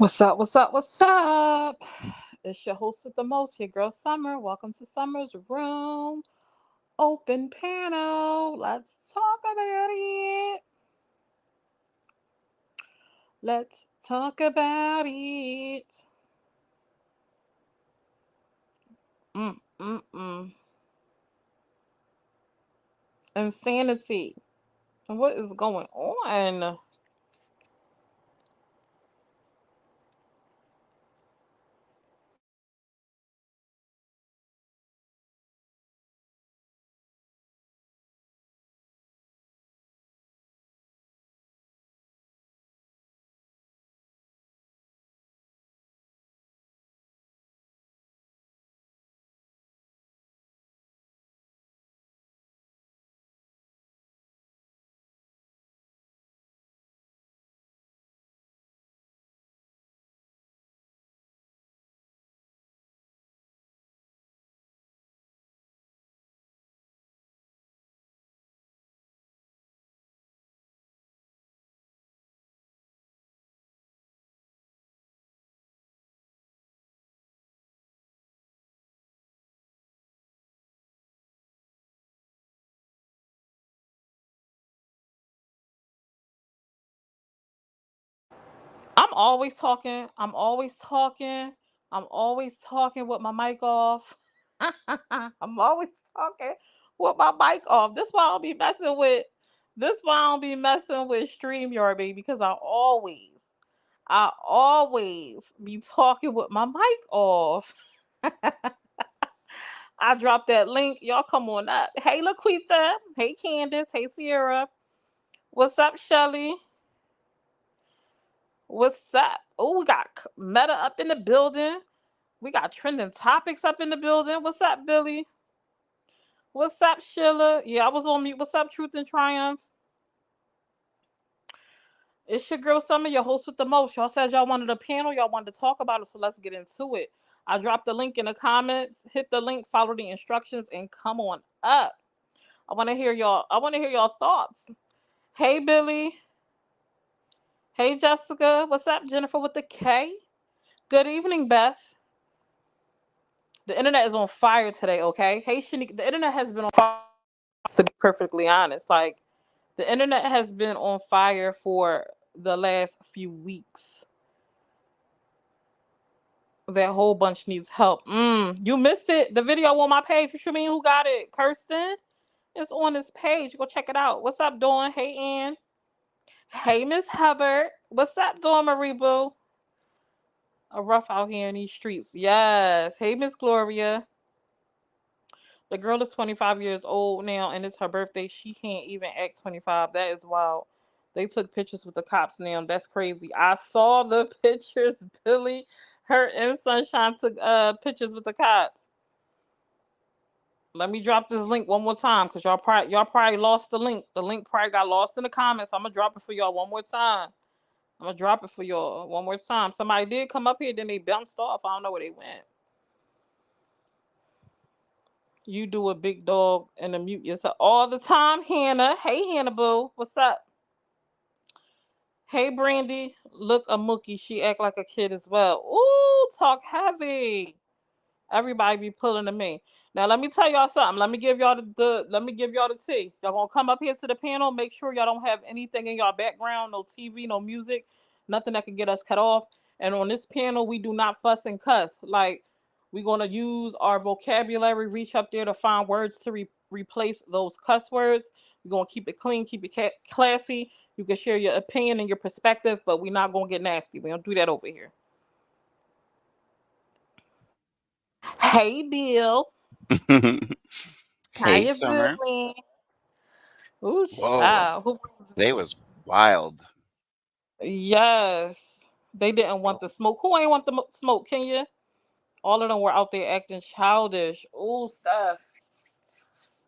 What's up? What's up? What's up? It's your host with the most, your girl Summer. Welcome to Summer's Room Open Panel. Let's talk about it. Let's talk about it. Mm. Insanity. What is going on? I'm always talking. I'm always talking. I'm always talking with my mic off. I'm always talking with my mic off. This why I don't be messing with. This why I don't be messing with StreamYard, baby, because I always be talking with my mic off. I dropped that link. Y'all come on up. Hey, Laquita. Hey, Candace. Hey, Sierra. What's up, Shelly? What's up? Oh, we got Meta up in the building. We got trending topics up in the building. What's up, Billy? What's up, Sheila? Yeah, I was on mute. What's up, Truth and Triumph? It's your girl Summer, your host with the most. Y'all said y'all wanted a panel, y'all wanted to talk about it, so let's get into it. I dropped the link in the comments. Hit the link, follow the instructions, and come on up. I want to hear y'all. I want to hear y'all thoughts. Hey, Billy. Hey, Jessica. What's up, Jennifer with the K? Good evening, Beth. The internet is on fire today. Okay. Hey, Shanique. The internet has been on fire. To be perfectly honest, like the internet has been on fire for the last few weeks. That whole bunch needs help. You missed it. The video on my page. What you mean? Who got it? Kirsten. It's on this page. Go check it out. What's up, Dawn? Hey, Ann. Hey, Miss Hubbard. What's up, Dawn Marie Boo? A rough out here in these streets. Yes. Hey, Miss Gloria. The girl is 25 years old now, and it's her birthday. She can't even act 25. That is wild. They took pictures with the cops now. That's crazy. I saw the pictures, Billy. Her and Sunshine took pictures with the cops. Let me drop this link one more time because y'all probably lost the link. The link probably got lost in the comments. I'm gonna drop it for y'all one more time. I'm gonna drop it for y'all one more time. Somebody did come up here, then they bounced off. I don't know where they went. You do a big dog and a mute yourself all the time, Hannah. Hey, Hannah Boo. What's up? Hey, Brandy. Look, a Mookie. She act like a kid as well. Ooh, talk heavy. Everybody be pulling to me. Now let me tell y'all something. Let me give y'all let me give y'all the tea. Y'all gonna come up here to the panel. Make sure y'all don't have anything in y'all background, no TV, no music, nothing that can get us cut off. And on this panel, we do not fuss and cuss. Like we're gonna use our vocabulary, reach up there to find words to replace those cuss words. We're gonna keep it clean, keep it classy. You can share your opinion and your perspective, but we're not gonna get nasty. We don't do that over here. Hey, Bill. How Hey, you Summer. feeling? Ooh, Whoa, child. they was wild. Yes. They didn't want the smoke. Who ain't want the smoke? Can you? All of them were out there acting childish. Ooh, stuff.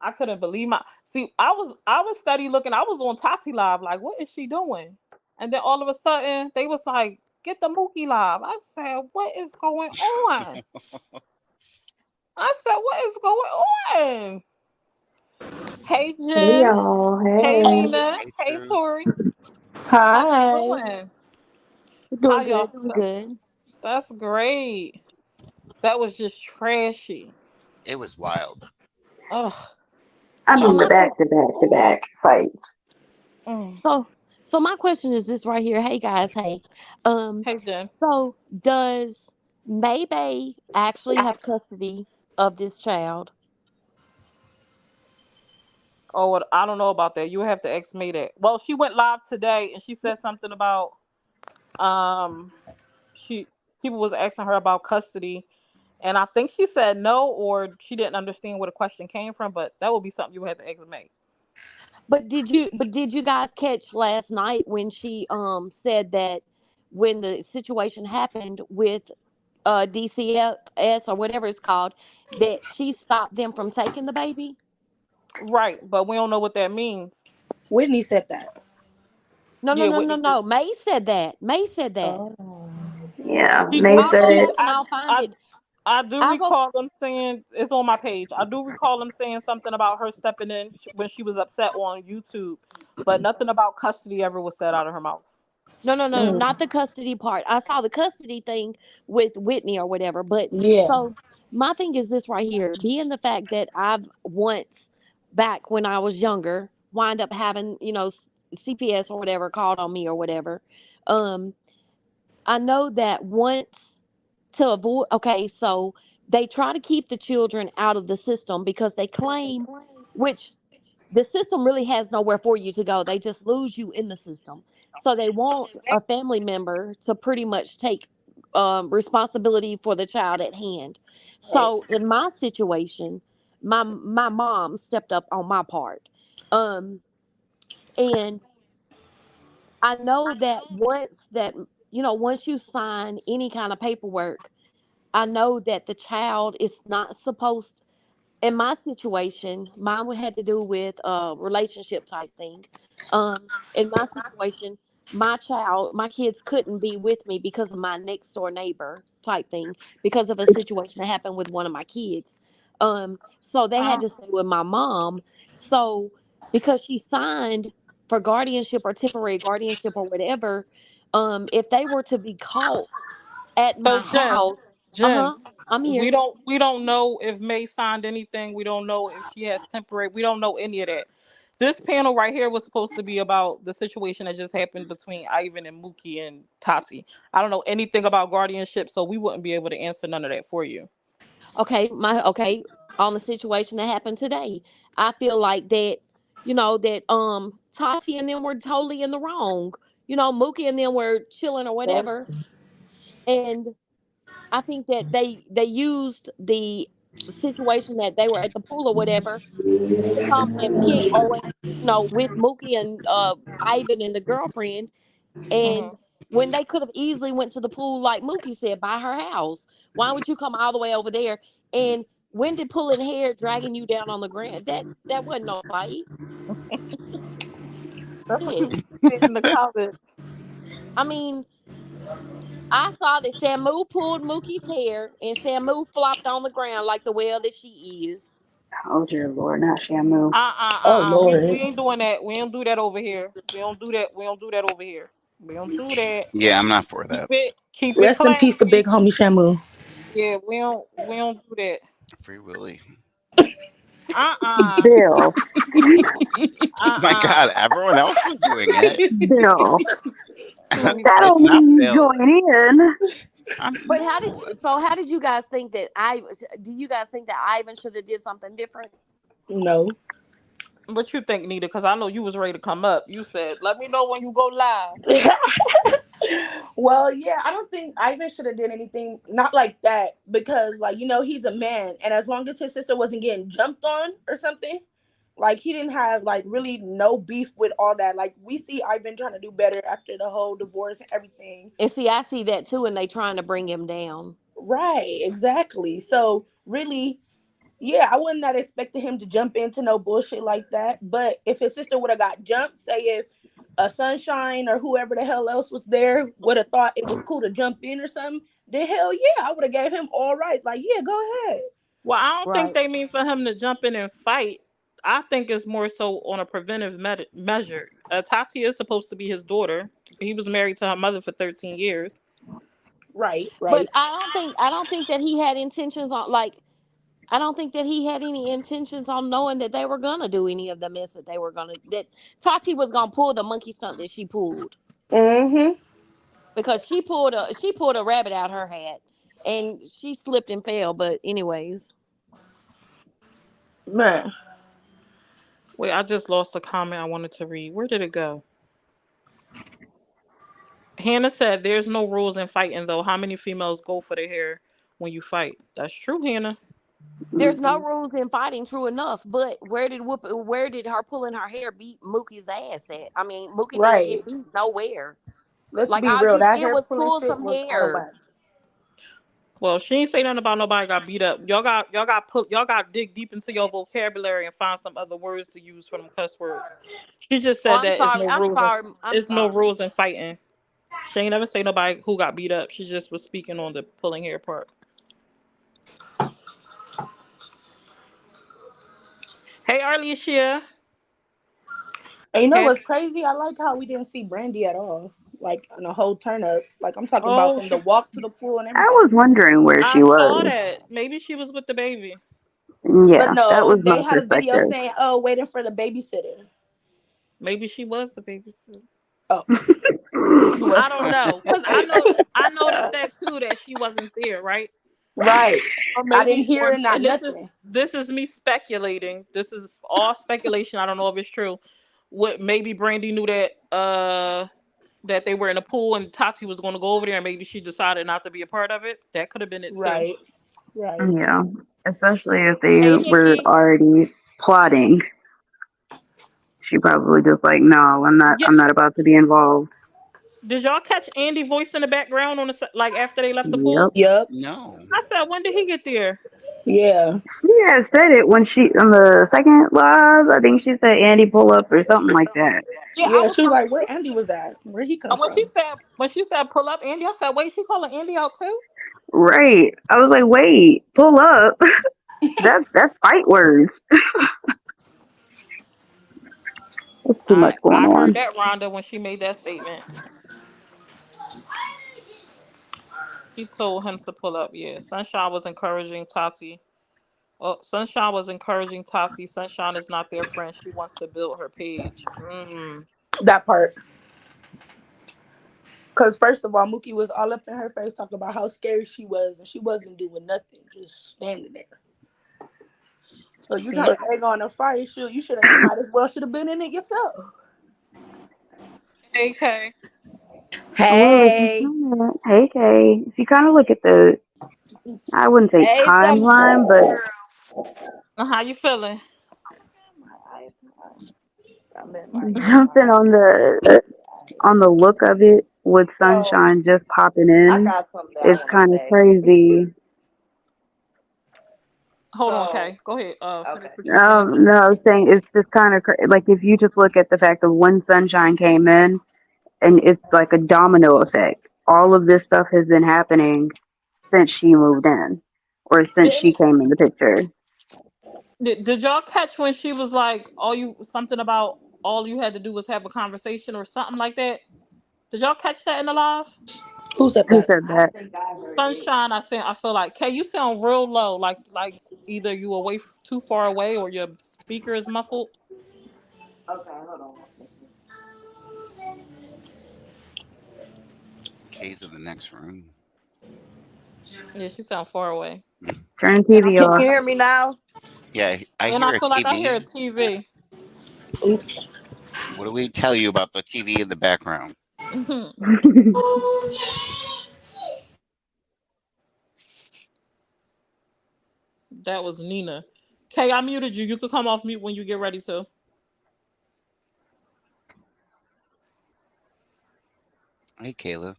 I couldn't believe my. See, I was steady looking. I was on Tati Live. Like, what is she doing? And then all of a sudden, they was like, "Get the Mookie Live." I said, "What is going on?" I said, "What is going on?" Hey, Hey Jen. y'all, Hey, hey. Nina. Hey, Hey, Truth. Tori. How you Hi. doing? How Doing y'all good, doing feel? good. That's great. That was just trashy. It was wild. Ugh. I But y'all So mean, the my said back to back to back fights. Mm. so so my question is this right here. Hey guys, hey. Um, Hey, Jen. so does Maybay actually have custody of this child? Oh, I don't know about that. You have to ask me that. Well, she went live today and she said something about um she people was asking her about custody, and I think she said no, or she didn't understand where the question came from. But that would be something you would have to ask me. But did you guys catch last night when she said that when the situation happened with DCFS or whatever it's called, that she stopped them from taking the baby? Right, but we don't know what that means. Whitney said that. No, no, Yeah, no, no, Whitney did. no. May said that. May said that. Oh. Yeah, She May I'll did go say said back and I I'll find I it. I do I'll go. recall them saying it's on my page. I do recall them saying something about her stepping in when she was upset on YouTube, but nothing about custody ever was said out of her mouth. No, no, no, Mm. not the custody part. I saw the custody thing with Whitney or whatever. But Yeah. so my thing is this right here, being the fact that I've once back when I was younger, wind up having, CPS or whatever called on me or whatever. Um, I know that once to avoid, okay, so they try to keep the children out of the system because they claim, which the system really has nowhere for you to go. They just lose you in the system. So they want a family member to pretty much take responsibility for the child at hand. Right. So in my situation, my mom stepped up on my part. Um, and I know that once you sign any kind of paperwork, I know that the child is not supposed, in my situation, mine would had to do with a relationship type thing. In my situation, my kids couldn't be with me because of my next door neighbor type thing, because of a situation that happened with one of my kids. So they had Uh, to stay with my mom. So because she signed for guardianship or temporary guardianship or whatever, if they were to be caught at so my Jen, house, Jen, I'm we here. don't know if May signed anything. We don't know if she has temporary. We don't know any of that. This panel right here was supposed to be about the situation that just happened between Ivan and Mookie and Tati. I don't know anything about guardianship, so we wouldn't be able to answer none of that for you. Okay, on the situation that happened today. I feel like that, that Tati and them were totally in the wrong. Mookie and them were chilling or Yeah. whatever. And I think that they used the situation that they were at the pool or whatever to come and pick with Mookie and Ivan and the girlfriend. And Hmm. when they could have easily went to the pool, like Mookie said, by her house, why would you come all the way over there? And when did pulling hair, dragging you down on the ground? That wasn't no fight. That's what Shit. people saying in the comments. I mean, I saw that Shamu pulled Mookie's hair, and Shamu flopped on the ground like the whale that she is. oh dear Lord, not Shamu. Oh We Lord. ain't doing that. We don't do that over here. We don't do that. We don't do that over here. We don't do that. yeah, I'm not for Keep that. it Rest in peace to classy. big homie Shamu. Yeah, we don't do that. Free Willy. Uh uh Bill, My uh. God, everyone else was doing it. Bill, Let me that see. It's don't not mean you Bill. join in. But how did you guys think that do you guys think that Ivan should have did something different? No. What you think, Nita? Because I know you was ready to come up. You said, "Let me know when you go live." Well, yeah, I don't think Ivan should have did anything not like that because like, he's a man and as long as his sister wasn't getting jumped on or something, like he didn't have like really no beef with all that. Like we see Ivan trying to do better after the whole divorce and everything. And see, I see that too, and they trying to bring him down. Right, exactly. So really, yeah, I wouldn't have expected him to jump into no bullshit like that. But if his sister would have got jumped, say if a Sunshine or whoever the hell else was there would have thought it was cool to jump in or something, then hell yeah, I would have gave him all right. Like, yeah, go ahead. Well, I don't think Right. they mean for him to jump in and fight. I think it's more so on a preventive measure. Tati is supposed to be his daughter. he was married to her mother for 13 years. Right. But I don't think that he had intentions on I don't think that he had any intentions on knowing that they were gonna do any of the mess that they were gonna that Tati was gonna pull the monkey stunt that she pulled. Mm-hmm. Because she pulled a rabbit out her hat and she slipped and fell. But anyways. Man. Wait, I just lost a comment I wanted to read. Where did it go? Hannah said, "There's no rules in fighting, though. How many females go for their hair when you fight?" That's true, Hannah. There's no rules in fighting, true enough. But where did her pulling her hair beat Mookie's ass at? I mean, Mookie didn't Right. get beat nowhere. Let's Like be all real. you That did hair was pulling pull shit some was out of hair. whack. Well, she ain't say nothing about nobody got beat up. Y'all got to dig deep into your vocabulary and find some other words to use for them cuss words. She just said that it's no rules. It's no rules in fighting. She ain't never say nobody who got beat up. She just was speaking on the pulling hair part. Hey, Arlesia. And you know Hey. what's crazy? I like how we didn't see Brandy at all. Like on a whole turn up. Like I'm talking about from the walk to the pool and I everything. was wondering where she I saw was. that. Maybe she was with the baby. Yeah, But no, that was my they had a video perspective. saying, "Oh, waiting for the babysitter." Maybe she was the babysitter. Oh, I don't know, cause I noticed that too, that she wasn't there, right? right. Or I didn't maybe, hear not and nothing. this is me speculating. This is all speculation. I don't know if it's true. What maybe Brandy knew that they were in a pool and Tati was going to go over there, and maybe she decided not to be a part of it. That could have been it too. Right. Right. Yeah, especially if they Hey, were Nikki. already plotting. She probably just like, no, I'm Yeah. not about to be involved. Did y'all catch Andy's voice in the background on like after they left the Yep. pool? Yep. No. I said, when did he get there? Yeah. She had said it when she on the second live. I think she said Andy pull up or something like that. Yeah, Yeah. She was like, "Where Andy was at? Where he come when from?" she said pull up Andy, I said, wait, she calling Andy out too? Right. I was like, wait, pull up. that's fight words. It's too much going I heard on. that, Rhonda, when she made that statement. She told him to pull up. Yeah, Sunshine was encouraging Tati. Well, Sunshine was encouraging Tati. Sunshine is not their friend. She wants to build her page. That part. Because first of all, Mookie was all up in her face talking about how scary she was, and she wasn't doing nothing, just standing there. So you trying to egg on a fire? Shoot, you might as well should have been in it yourself. Hey, Kay. Well, if Hey, you hey Kay, if you kind of look at the, I wouldn't say hey, timeline, but How you feeling? jumping on the look of it with Sunshine just popping I in, got something that I it's want to kind of say. crazy. Hold on, So, Kay. Go ahead. okay. Finish what you were saying. No, I was saying it's just kind of like if you just look at the fact of when Sunshine came in, and it's like a domino effect. All of this stuff has been happening since she moved in, or since she Didn't came in the picture. did y'all catch when she was like, something about all you had to do was have a conversation or something like that? Did y'all catch that in the live? Who said Who that? said I that? think I heard it. Sunshine, I feel like Kay, you sound real low, like either you away too far away or your speaker is muffled. Okay, hold on one second. Kay's in the next room. Yeah, she sound far away. Turn And I TV Can feel you off. hear me now? Yeah, I and I hear a feel like I hear a TV. TV. What do we tell you about the TV in the background? That was Nina. Kay, I muted you. You could come off mute when you get ready to. Hey, Kayla.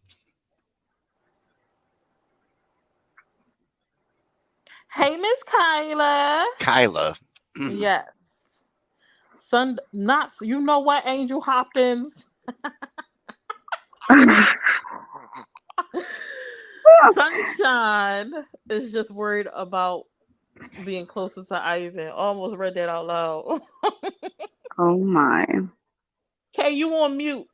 Hey, Miss Kyla. Kyla. Yes. You know what, Angel Hopkins? Sunshine is just worried about being closer to Ivan. Almost read that out loud. Oh my. Kay, you on mute.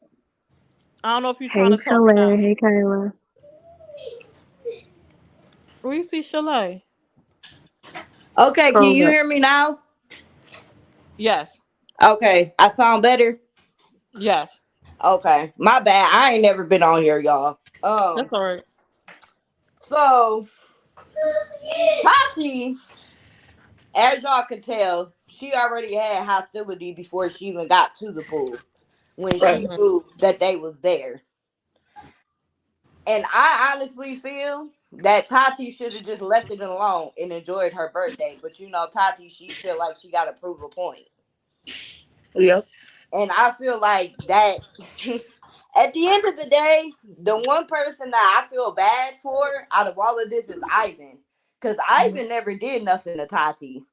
I don't know if you're trying Hey, to talk or Chalet. not. Hey, Kyla. Where you see Chalet? Okay, can Scroll you up. hear me now? Yes. Okay, I sound better. Yes. Okay, my bad. I ain't never been on here, y'all. That's all right. So Tati, as y'all could tell, she already had hostility before she even got to the pool when Right. she Mhm. knew that they was there. And I honestly feel that Tati should have just left it alone and enjoyed her birthday. But you know, Tati, she feel like she got to prove a point. Yep. And I feel like that at the end of the day, the one person that I feel bad for out of all of this is Ivan. Because Mhm. Ivan never did nothing to Tati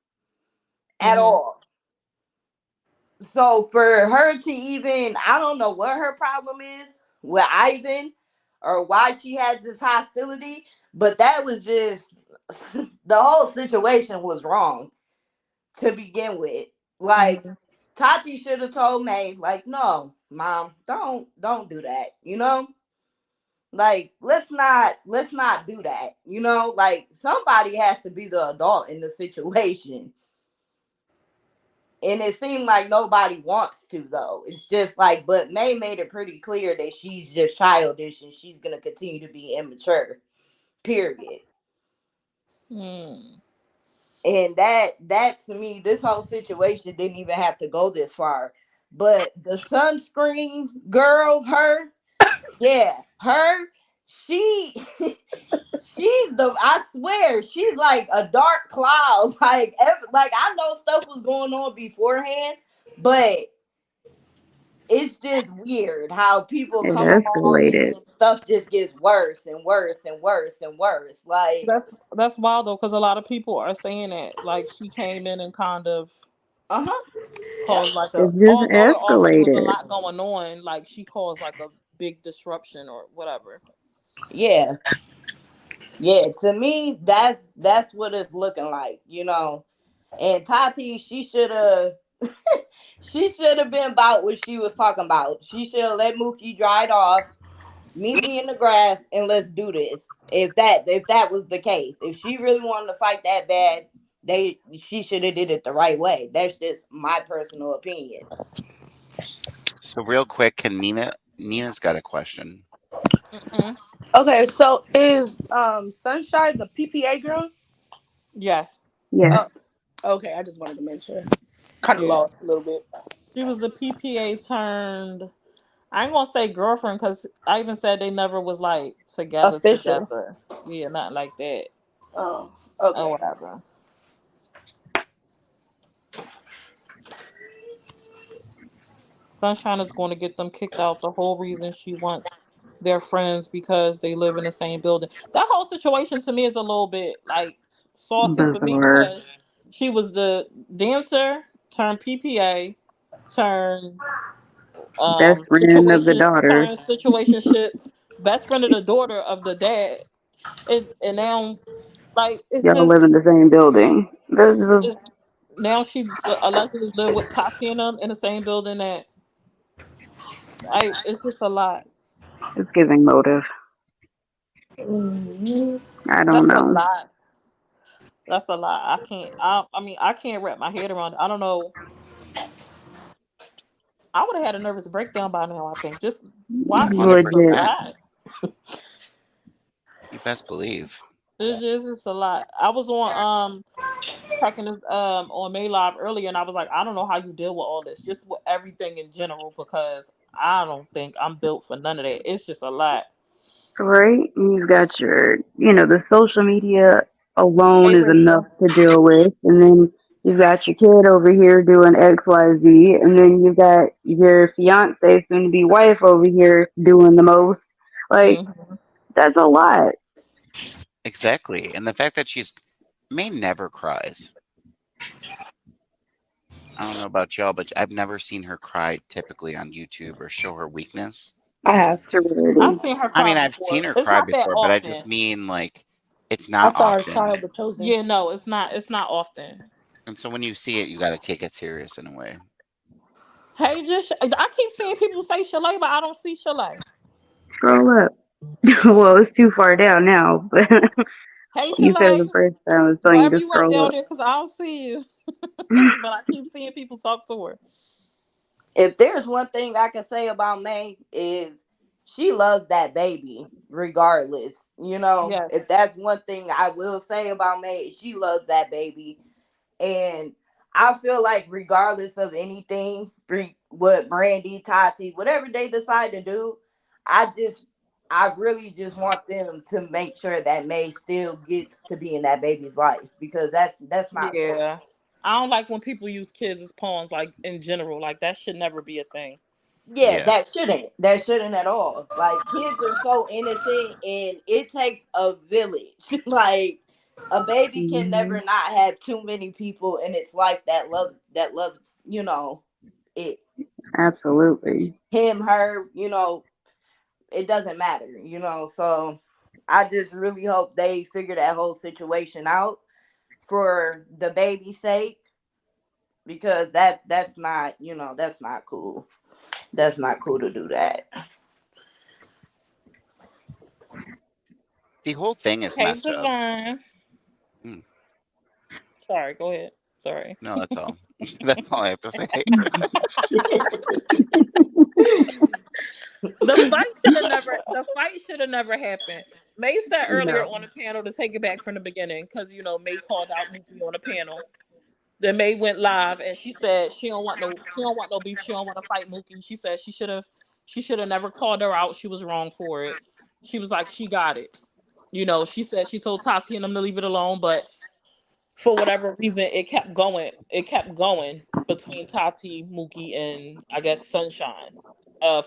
at Mhm. all. So for her to even, I don't know what her problem is with Ivan or why she has this hostility, but that was just the whole situation was wrong to begin with. Like Mhm. Tati should have told May, like, no, mom, don't do that. You know, like let's not do that. You know, like somebody has to be the adult in the situation. And it seemed like nobody wants to though. It's just like, but May made it pretty clear that she's just childish and she's gonna continue to be immature. Period. Mm. And that to me, this whole situation didn't even have to go this far. But the sunscreen girl, her, yeah, her, she she's the I swear, she's like a dark cloud. Like I know stuff was going on beforehand, but it's just weird how people It come along and escalated. then stuff just gets worse and worse and worse and worse. Like, That's wild though, because a lot of people are saying that like she came in and kind of uh-huh. caused like a, It just although it already was a escalated. lot going on, like she caused like a big disruption or whatever. Yeah. Yeah. To me, that's what it's looking like, you know. And Tati, she should have been about what she was talking about. She should have let Mookie dry it off, meet me in the grass, and let's do this. If that was the case, if she really wanted to fight that bad, she should have did it the right way. That's just my personal opinion. So real quick, can Nina's got a question. Mm-mm. Okay, so is Sunshine the PPA girl? Yes. Yes. Oh, okay. I just wanted to mention. Kind of Yeah. lost a little bit. She was the PPA turned. I ain't gonna say girlfriend because I even said they never was like together Official. together. Yeah, not like that Oh, or okay. whatever. Sunshine is going to get them kicked out. The whole reason she wants their friends because they live in the same building. That whole situation to me is a little bit like saucy for me Bizarre. because she was the dancer turned PPA turned Best friend of the daughter. situationship best friend of the daughter of the dad. And now like it's Y'all live just in the same building. This is it's, now she allegedly live with Tati and them in the same building that I it's just a lot. it's giving motive. Mhm. I don't That's a know. lot. That's a lot. I can't. I mean, I can't wrap my head around it. I don't know. I would have had a nervous breakdown by now. I think just watching it was a Legit. 100%. lot. You best believe. It's just a lot. I was checking this on May Live earlier, and I was like, I don't know how you deal with all this, just with everything in general, because I don't think I'm built for none of that. It's just a lot. Right? You've got the social media Hey, alone is enough Rachel. to deal with. And then you've got your kid over here doing XYZ. And then you've got your fiance, soon to be wife, over here doing the most. Like, Hmm. that's a lot. Exactly. And the fact that May never cries. I don't know about y'all, but I've never seen her cry typically on YouTube or show her weakness. I have. It's a I've rarity. seen her I cry mean, I've seen before. her It's cry not that before, but I just often. mean like it's I not saw her often. child the chosen. Yeah, no, it's not. It's not often. And so when you see it, you got to take it serious in a way. Hey, just I keep seeing people say Shalay, but I don't see Shalay. Scroll up. Well, it's too far down now, but Hey, you said it Shalay, the first time. I was telling you wherever to you at scroll down up. there, because I don't see you. But I keep seeing people talk to her. If there's one thing I can say about May is she loves that baby regardless. You know, Yes. if that's one thing I will say about May, she loves that baby. And I feel like regardless of anything, what Brandy, Tati, whatever they decide to do, I just I really just want them to make sure that May still gets to be in that baby's life because that's not fair. Yeah. I don't like when people use kids as pawns, like in general. Like that should never be a thing. Yeah, Yeah. that shouldn't at all. Like kids are so innocent and it takes a village. Like a baby can Hmm. never not have too many people in its life that love, it, Absolutely. him, her, it doesn't matter, so I just really hope they figure that whole situation out for the baby's sake because that's not cool. That's not cool to do that. The whole thing is Hey, messed up. Divine. Mm, Sorry, go ahead. Sorry. no, that's all. That's all I have to say. The fight should have never happened. May said earlier No. on the panel to take it back from the beginning because May called out Mookie on the panel. Then May went live and she said she don't want no beef. She don't want to fight Mookie. She said she should have never called her out. She was wrong for it. She was like she got it. She said she told Tati and them to leave it alone, but for whatever reason it kept going. It kept going between Tati, Mookie, and I guess Sunshine.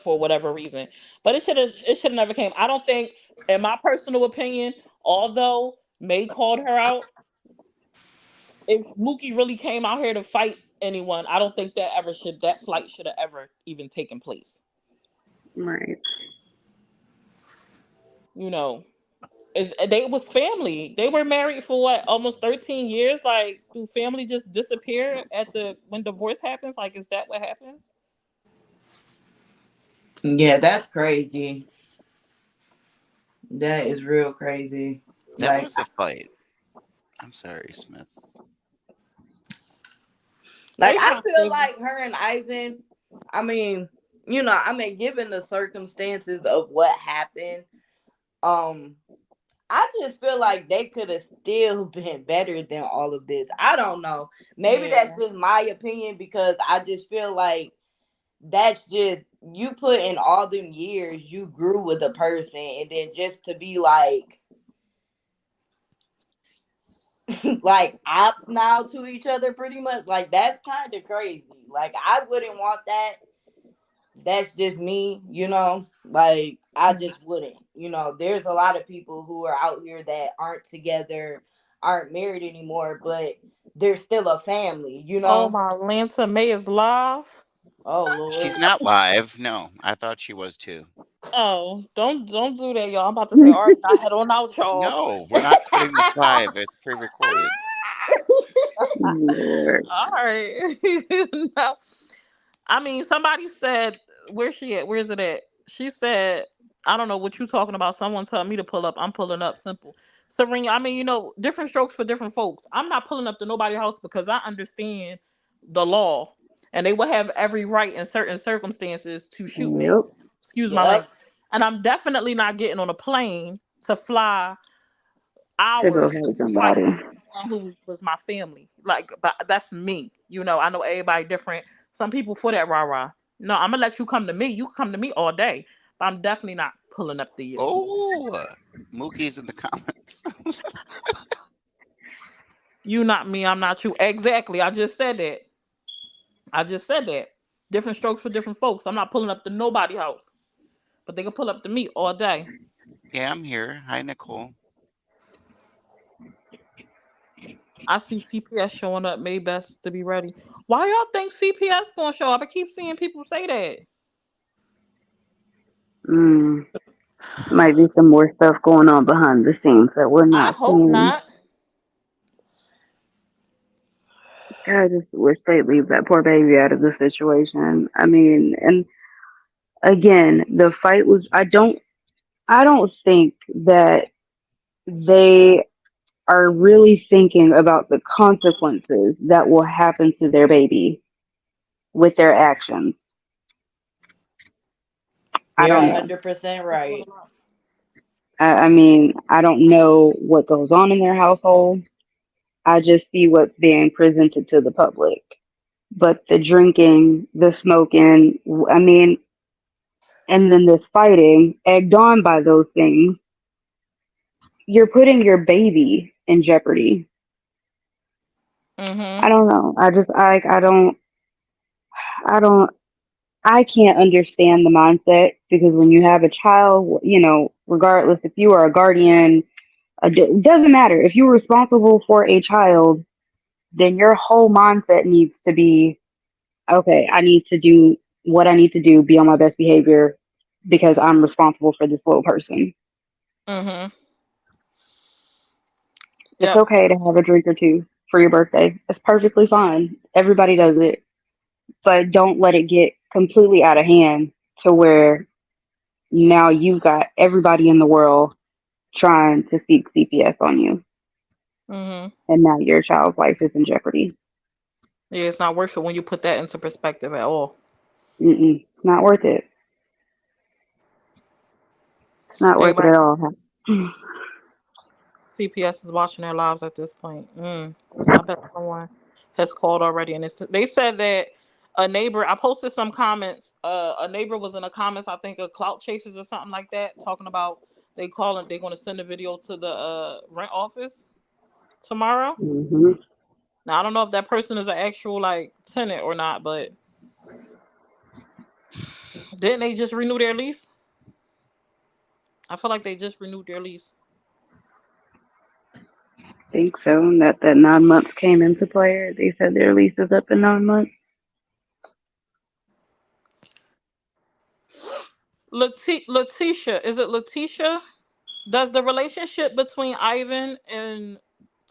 For whatever reason. But it should have never came. I don't think, in my personal opinion, although May called her out, if Mookie really came out here to fight anyone, I don't think that flight should have ever even taken place. Right. You know, they was family. They were married for what, almost 13 years. Like, do family just disappear when divorce happens? Like, is that what happens? Yeah, that's crazy. That is real crazy. That Like, was a fight. I'm sorry, Smith. like They I my feel siblings. like her and Ivan. I mean, given the circumstances of what happened, um, I just feel like they could have still been better than all of this. I don't know. Maybe that's Yeah. just my opinion because I just feel like that's just you put in all them years you grew with a person and then just to be like ops now to each other pretty much like that's kind of crazy. Like I wouldn't want that. That's just me, like I just wouldn't. There's a lot of people who are out here that aren't together, aren't married anymore, but they're still a family. Oh my Lanta, May is live. Oh She's Lord. not live. No, I thought she was too. Oh, don't do that, y'all. I'm about to say, all right, I head on out, y'all. No, we're not putting this live. It's pre-recorded. Lord. All right. No, I mean, somebody said, where's she at? Where's it at? She said, I don't know what you talking about. Someone told me to pull up. I'm pulling up. Simple. Serena, I mean, different strokes for different folks. I'm not pulling up to nobody's house because I understand the law, and they will have every right in certain circumstances to shoot me. Yep. Excuse my Yep. language. And I'm definitely not getting on a plane to fly To go hours to help go fight somebody. someone who was my family. Like, but that's me. I know everybody different. Some people for that rah rah. No, I'm gonna let you come to me. You can come to me all day, but I'm definitely not pulling up to you. Oh, Mookie's in the comments. You not me. I'm not you. Exactly. I just said that. I just said that. Different strokes for different folks. I'm not pulling up to nobody house, but they can pull up to me all day. Yeah, I'm here. Hi, Nicole. I see CPS showing up. Maybe best to be ready. Why y'all think CPS gonna show up? I keep seeing people say that. Mm. Might be some more stuff going on behind the scenes that we're I not hope seeing. not. God, I just wish they'd leave that poor baby out of the situation. I mean, and again, the fight was, I don't I don't think that they are really thinking about the consequences that will happen to their baby with their actions. I You're don't Yeah, know. 100% that's what right. I'm I mean, I don't know what goes on in their household. I just see what's being presented to the public. But the drinking, the smoking, I mean, and then this fighting, egged on by those things, you're putting your baby in jeopardy. Mm-hmm. I don't know. I don't, I can't understand the mindset because when you have a child, regardless if you are a guardian, it doesn't matter. If you're responsible for a child, then your whole mindset needs to be, okay, I need to do what I need to do, be on my best behavior because I'm responsible for this little person. Mm-hmm. It's Yep. okay to have a drink or two for your birthday. It's perfectly fine. Everybody does it. But don't let it get completely out of hand to where now you've got everybody in the world trying to seek CPS on you. Mm-hmm. And now your child's life is in jeopardy. Yeah, it's not worth it when you put that into perspective at all. It's not worth it. It's not worth it Everybody, at all. CPS is watching their lives at this point. I bet someone has called already, and they said that a neighbor. I posted some comments. A neighbor was in the comments. I think of Clout Chasers or something like that, talking about they're going to send a video to the rent office tomorrow. Hmm. Now I don't know if that person is an actual like tenant or not, but didn't they just renew their lease? I feel like they just renewed their lease. Think so. And that 9 months came into play. They said their lease is up in 9 months. Letitia, is it Letitia? Does the relationship between Ivan and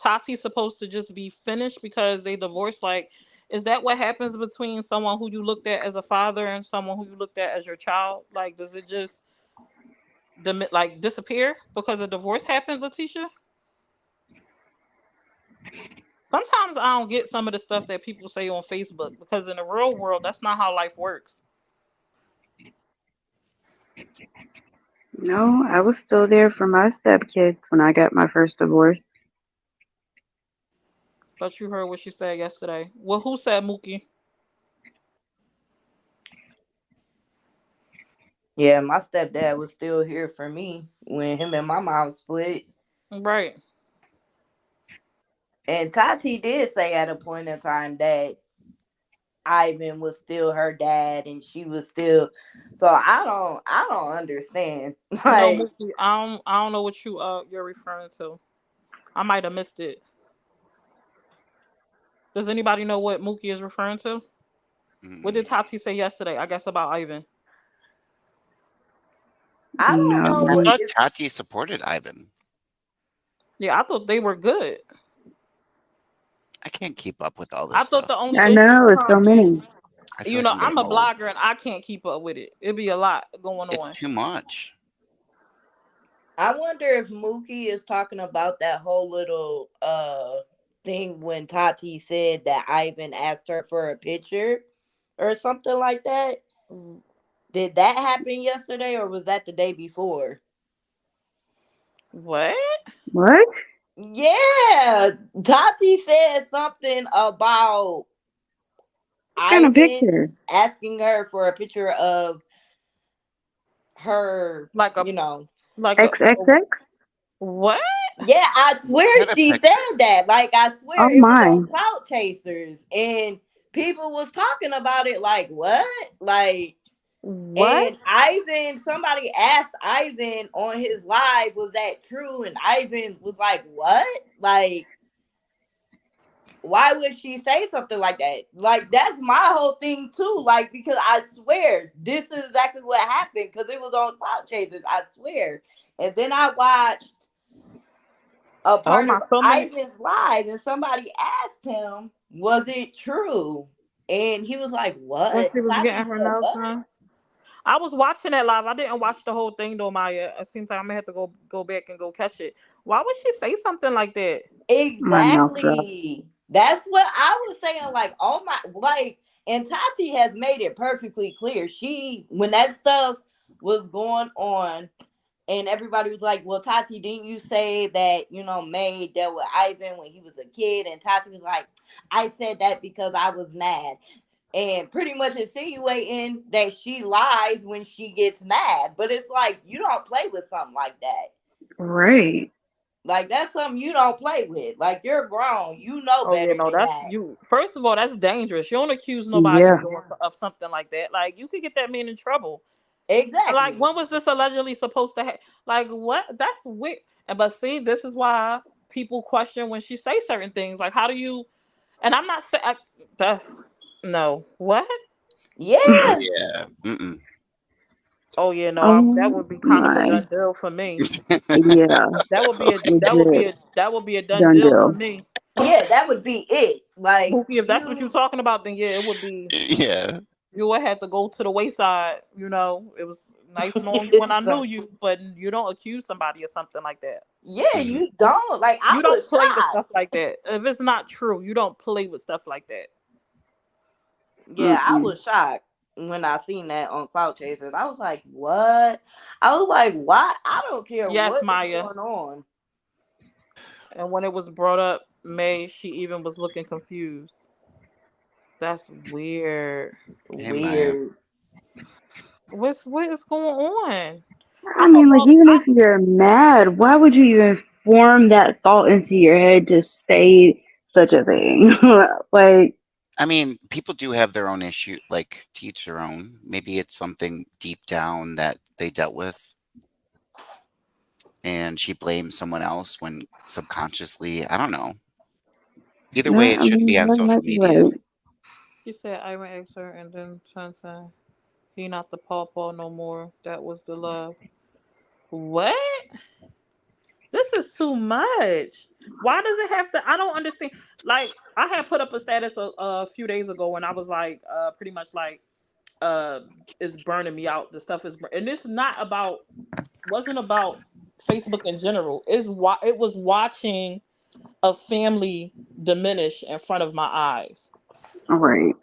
Tati supposed to just be finished because they divorced? Like, is that what happens between someone who you looked at as a father and someone who you looked at as your child? Like, does it just disappear because a divorce happened, Letitia? Sometimes I don't get some of the stuff that people say on Facebook because in the real world, that's not how life works. No, I was still there for my stepkids when I got my first divorce. But you heard what she said yesterday. Well, who said Mookie? Yeah, my stepdad was still here for me when him and my mom split. Right. And Tati did say at a point in time that Ivan was still her dad and she was still, so I don't understand. No, Like, Mookie. I don't know what you're referring to. I might have missed it. Does anybody know what Mookie is referring to? What did Mm. Tati say yesterday? I guess about Ivan. I don't know I what No. thought if Tati supported Ivan. Yeah, I thought they were good. I can't keep up with all this I thought the stuff. only I issue know, it's so come in. many. I feel like I'm I'm getting a old. blogger and I can't keep up with it. It'd be a lot going It's on. too much. I wonder if Mookie is talking about that whole little thing when Tati said that Ivan asked her for a picture or something like that. Did that happen yesterday or was that the day before? What? What? Yeah, Tati said something about What kind of Ivan picture? asking her for a picture of her, Like a you know. like a XXX? what? Yeah, I What swear kind of she picture? said that. Like, I swear Oh it was my. on Clout Chasers and people was talking about it like, what? Like, What? and Ivan, somebody asked Ivan on his live, was that true? And Ivan was like, what? Like, why would she say something like that? Like, that's my whole thing too. Like, because I swear this is exactly what happened because it was on Cloud Chasers. I swear. And then I watched a Oh part my! of So many. Ivan's live, and somebody asked him, "Was it true?" And he was like, When "What?" she was Tati getting her said, nails "What?" done. I was watching that live. I didn't watch the whole thing though, Maya. It seems like I'm gonna have to go back and go catch it. Why would she say something like that? My mouth dropped. Exactly. That's what I was saying. Like, oh my, like, and Tati has made it perfectly clear. She, when that stuff was going on, and everybody was like, well, Tati, didn't you say that, May dealt with Ivan when he was a kid? And Tati was like, I said that because I was mad. And pretty much insinuating that she lies when she gets mad. But it's like, you don't play with something like that. Right. Like, that's something you don't play with. Like, you're grown. You know Oh yeah, better no, than that's that. you. First of all, that's dangerous. You don't accuse nobody Yeah. of something like that. Like you could get that man in trouble. Like Exactly. when was this allegedly supposed to happen? Like what? That's weird. And but see, this is why people question when she say certain things. Like how do you? And I'm not saying that's no what. Yeah. Yeah. Mm-mm. Oh yeah, no, that Oh would be kind of a my. done deal for me. Yeah. That would be a Legit. done Done deal for deal. me. Yeah, that would be it. Like, Pookie, if that's what you're talking about, then yeah, it would be. Yeah. You would have to go to the wayside. It was nice knowing you when I knew you, but you don't accuse somebody of something like that. yeah, Mhm. you don't. Like, I You don't was play with shocked. stuff like that. If it's not true, you don't play with stuff like that. Yeah, I Mm-mm. was shocked when I seen that on Cloud Chasers. I was like, what? I was like, why? I don't care Yes, what is Maya. going on. And when it was brought up, May, she even was looking confused. That's weird. Hey, Maya. Weird. What is going on? I I hope mean, like, all even if you're mad, why would you even form that thought into your head to say such a thing? Like, I mean, people do have their own issue, like to each their own. Maybe it's something deep down that they dealt with, and she blames someone else when subconsciously, I don't know. Either way, that, it I shouldn't mean, be on that social might be media. right. she said Ivan asked her and then Sunshine, he not the pawpaw no more. That was the love. What? This is too much. Why does it have to? I don't understand. Like I had put up a status a few days ago, and I was like, pretty much like, uh, it's burning me out. The stuff is, and it's not about, wasn't about Facebook in general. It was watching a family diminish in front of my eyes. All right.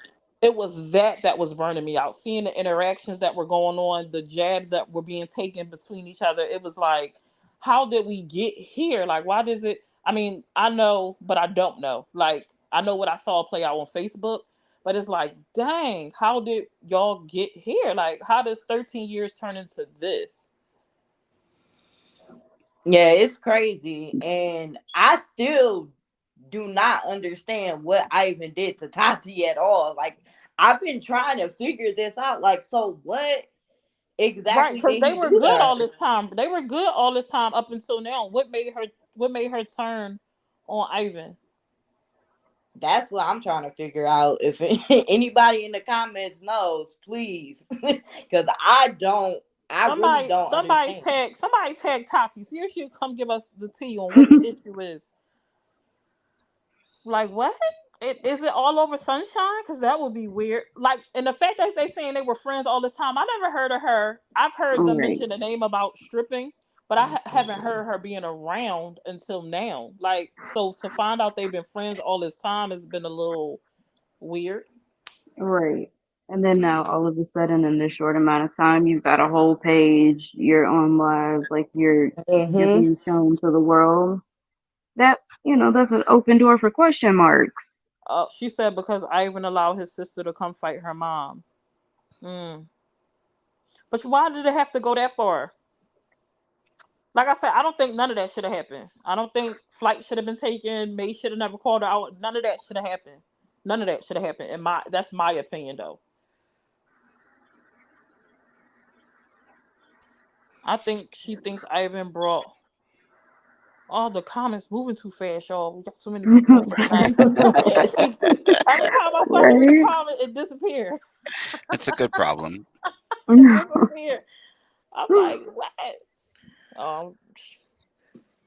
It was that was burning me out. Seeing the interactions that were going on, the jabs that were being taken between each other. It was like, how did we get here? Like, why does it? I mean, I know, but I don't know. Like, I know what I saw play out on Facebook, but it's like, dang, how did y'all get here? Like, how does 13 years turn into this? Yeah, it's crazy. And I still do not understand what Ivan did to Tati at all. Like, I've been trying to figure this out. Like, so what Right, exactly because did they he were do to good all her? this time. They were good all this time up until now. What made her turn on Ivan? That's what I'm trying to figure out. If anybody in the comments knows, please, because I really don't understand. Somebody tag Tati. See if she'll come give us the tea on what the issue is. Like what? Is it all over Sunshine? Because that would be weird. Like, and the fact that they saying they were friends all this time, I never heard of her. I've heard All them right. mention the name about stripping, but I haven't heard her being around until now. Like, so to find out they've been friends all this time has been a little weird. All right. And then now, all of a sudden, in this short amount of time, you've got a whole page. You're on live, like you're Mm-hmm. being shown to the world. That that's an open door for question marks. She said because I even allowed his sister to come fight her mom. Mm. But why did it have to go that far? Like I said, I don't think none of that should have happened. I don't think flight should have been taken. May should have never called her out. None of that should have happened. None of that should have happened. That's my opinion though. I think she thinks Ivan brought all the comments moving too fast, y'all. We got too many people on here tonight. Every time I start to read a Right? comment, it disappears. It's a good problem. It disappears. I'm like, what? Um,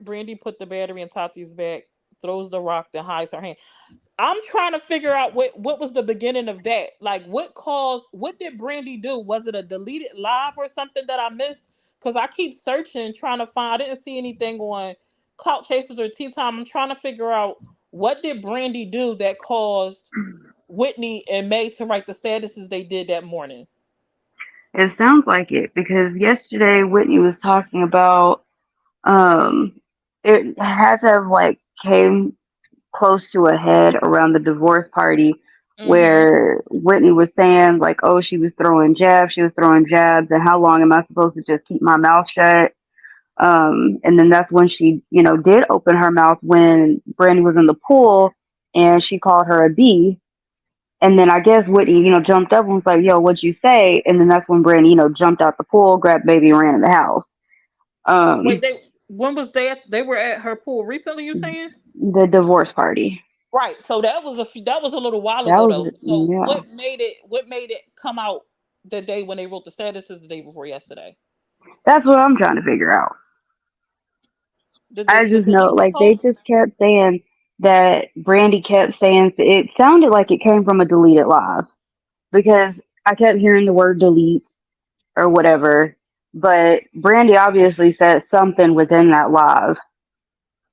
Brandy put the battery in Tati's back. throws the rock, then hides her hand. I'm trying to figure out what was the beginning of that. Like, what did Brandy do? Was it a deleted live or something that I missed? Because I keep searching, trying to find. I didn't see anything on Clout Chasers or Tea Time. I'm trying to figure out what did Brandy do that caused Whitney and May to write the statuses they did that morning. It sounds like it because yesterday Whitney was talking about it had to have like came close to a head around the divorce party Mm-hmm. where Whitney was saying like, oh, she was throwing jabs, and how long am I supposed to just keep my mouth shut? And then that's when she, did open her mouth when Brandy was in the pool and she called her a B. And then I guess Whitney, jumped up and was like, yo, what'd you say? And then that's when Brandy, jumped out the pool, grabbed baby, and ran in the house. Wait, Um, when was they were at her pool recently? You saying? the divorce party. Right. So that was a little while That ago was, though. So yeah. what made it come out the day when they wrote the statuses the day before yesterday? That's what I'm trying to figure out. I The just know, deleted like, they post? just kept saying that Brandy kept saying it sounded like it came from a deleted live because I kept hearing the word delete or whatever. But Brandy obviously said something within that live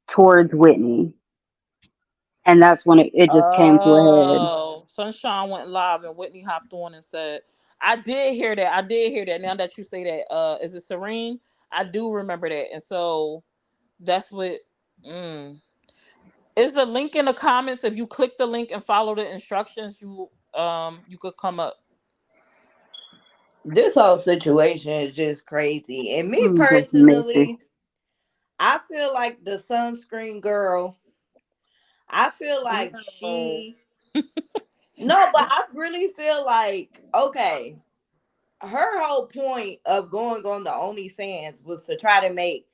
towards Whitney, and that's when it just came to a head. Oh, Sunshine went live and Whitney hopped on and said, I did hear that. I did hear that. Now that you say that, is it Serene? I do remember that. And so that's what mm. Is the link in the comments. If you click the link and follow the instructions, you could come up. This whole situation is just crazy. And me Just messy. personally, I feel like the sunscreen girl, I feel Leave like her alone. no, but I really feel like, okay, her whole point of going on the OnlyFans was to try to make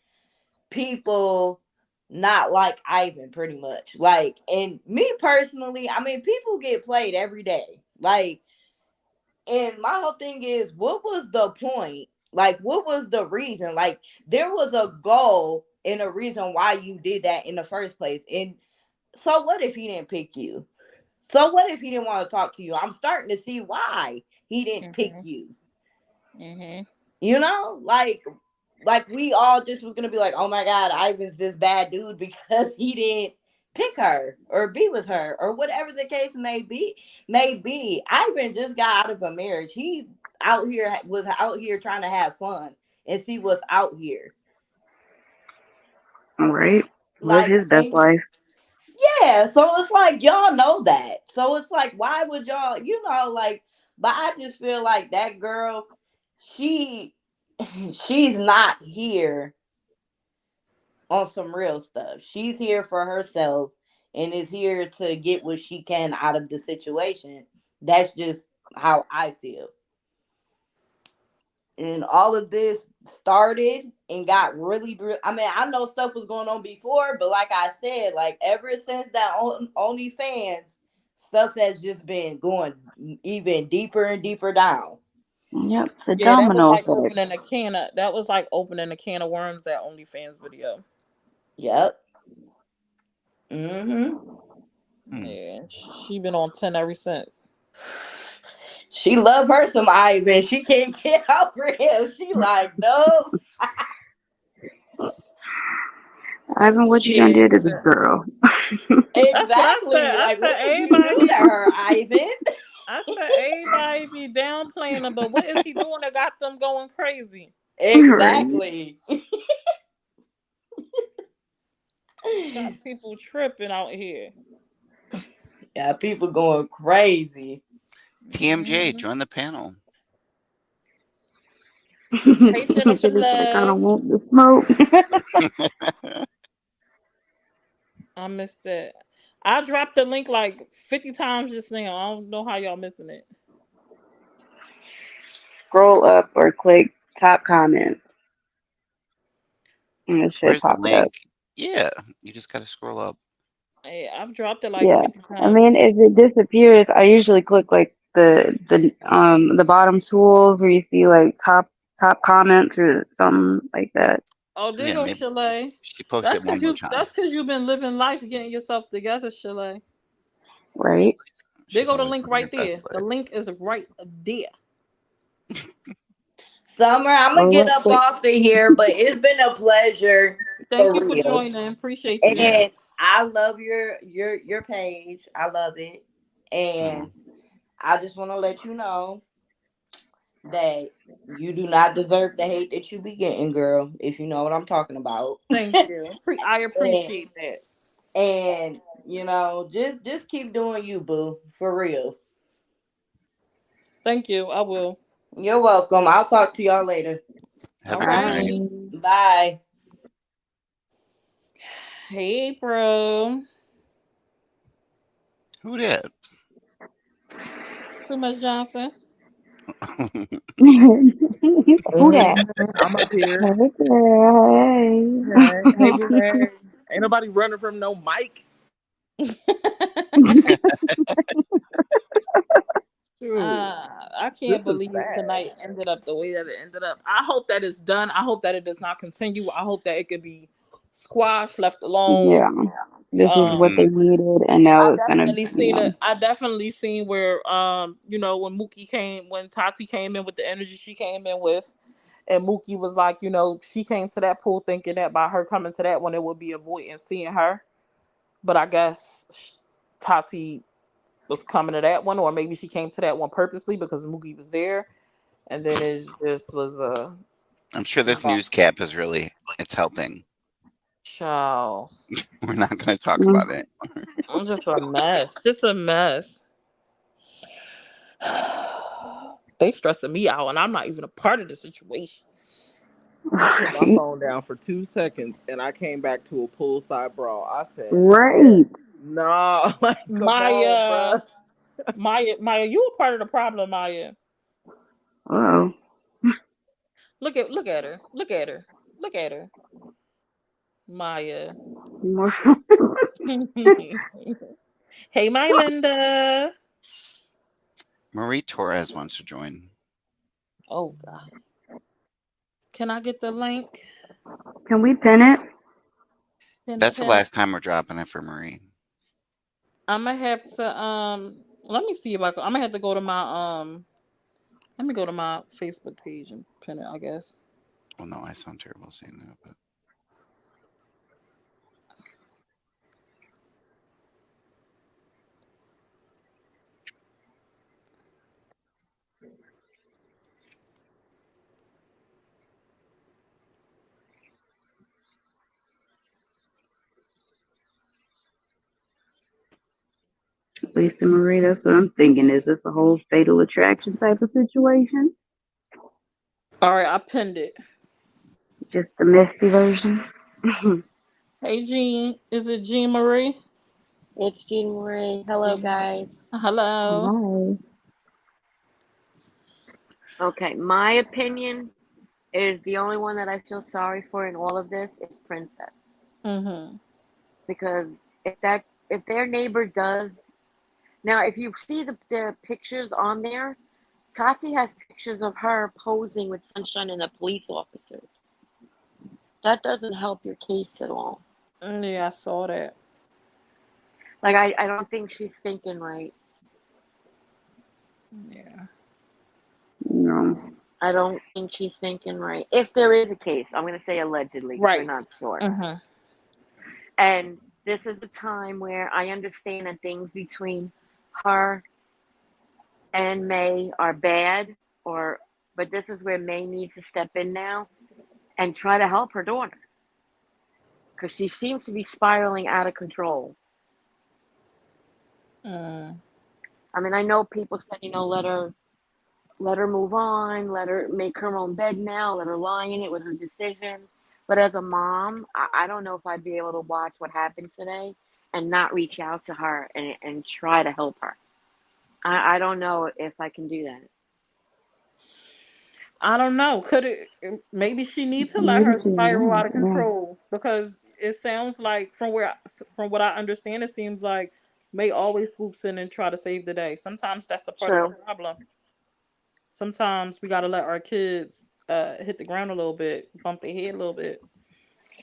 people not like Ivan, pretty much. Like, and me personally, I mean, people get played every day. Like, and my whole thing is, what was the point? Like, what was the reason? Like, there was a goal and a reason why you did that in the first place. And so, what if he didn't pick you? So, what if he didn't want to talk to you? I'm starting to see why he didn't pick Mhm. you. Mhm. You know, like we all just was gonna be like, oh my god, Ivan's this bad dude because he didn't pick her or be with her or whatever the case may be. Ivan just got out of a marriage. He was out here trying to have fun and see what's out here. All right. Live Like, his best and life. yeah, so it's like y'all know that. So it's like, why would y'all, like, but I just feel like that girl, she she's not here on some real stuff. She's here for herself and is here to get what she can out of the situation. That's just how I feel. And all of this started and got really, I mean, I know stuff was going on before, but like I said, like ever since that OnlyFans, stuff has just been going even deeper and deeper down. Yep, it's a Yeah, that was domino like effect. opening a can of worms, that OnlyFans video. Yep. Mm-hmm. Hmm. Yeah, she been on 10 ever since. She love her some Ivan. She can't get over him. She like, no. Ivan, what you done Yeah, did to this girl? that's what I said. Exactly. I Like, said what did you do to her, Ivan? everybody be downplaying him, but what is he doing that got them going crazy? Right. Exactly. Got people tripping out here. Yeah, people going crazy. TMJ, Mhm. join the panel. Hey, Jennifer She was like, I don't Love. want the smoke. I missed it. I dropped the link like 50 times just now. I don't know how y'all missing it. Scroll up or click top comments, and it should Where's the pop it up. link? Yeah, you just gotta scroll up. Hey, I've dropped it like Yeah. 50 I times. mean, if it disappears, I usually click like the bottom tools where you see like top comments or something like that. Oh, there Yeah, go maybe Chalet. she posted one more time. That's because you've been living life, getting yourself together, Chalet. Right? There She's go the always link doing her right best, there. but The link is right there. Summer, I'm gonna Well, get let's up wait. off of here, but it's been a pleasure Thank for you for real. joining. Appreciate you. yeah. And I love your page. I love it. And I just want to let you know that you do not deserve the hate that you be getting, girl, if you know what I'm talking about. Thank you. I and, appreciate that. and you know, just keep doing you, boo, for real. Thank you. I will. You're welcome. I'll talk to y'all later. Have All a good night. right. Bye. Hey, April. Who did? Too much Johnson. Who that? I'm up here. Hey, girl. Hey, Renee. Ain't nobody running from no mic. Shoot, I this can't is believe bad. tonight ended up the way that it ended up. I hope that it's done. I hope that it does not continue. I hope that it could be squashed, left alone. Yeah. This is what they Mhm. needed, and now I it's gonna, definitely seen it. I definitely seen where when Tati came in with the energy she came in with, and Mookie was like, she came to that pool thinking that by her coming to that one it would be avoiding seeing her. But I guess Tati was coming to that one, or maybe she came to that one purposely because Mookie was there, and then it just was a I'm sure this news cap it's helping. show. We're not going to talk about it. I'm just a mess. Just a mess. They stressing me out, and I'm not even a part of the situation. I put my phone down for 2 seconds and I came back to a poolside brawl. I said, right. no, like, come Maya, on, Maya, you a part of the problem, Maya. Oh, Look at her. Look at her. Look at her. Maya. more. Hey, my Linda. Marie Torres wants to join. Oh God. Can I get the link? Can we pin it? That's the last time we're dropping it for Marie. I'm gonna have to let me see if I'm gonna have to go to my let me go to my Facebook page and pin it, I guess. Well, no, I sound terrible saying that, but Lisa Marie, that's what I'm thinking. Is this a whole fatal attraction type of situation? All right, I pinned it. Just the misty version? Hey Jean, is it Jean Marie? It's Jean Marie. Hello, guys. Hello. Hi. Okay, my opinion is the only one that I feel sorry for in all of this is Princess. Mm-hmm. Because if their neighbor does now, if you see the pictures on there, Tati has pictures of her posing with Sunshine and the police officers. That doesn't help your case at all. Yeah, I saw that. Like I don't think she's thinking right. Yeah. No. I don't think she's thinking right. If there is a case, I'm going to say allegedly because we're Right. not sure. Mm-hmm. And this is the time where I understand that things between her and May are bad, but this is where May needs to step in now and try to help her daughter because she seems to be spiraling out of control. Mm. I mean, I know people said, let her move on, let her make her own bed now, let her lie in it with her decisions. But as a mom, I don't know if I'd be able to watch what happened today and not reach out to her and try to help her. I don't know if I can do that. I don't know. Maybe she needs to let Maybe her she's spiral right. out of Yeah. control because it sounds like from what I understand, it seems like May always swoops in and try to save the day. Sometimes that's a part of the True. problem. Sometimes we gotta let our kids hit the ground a little bit, bump their head a little bit,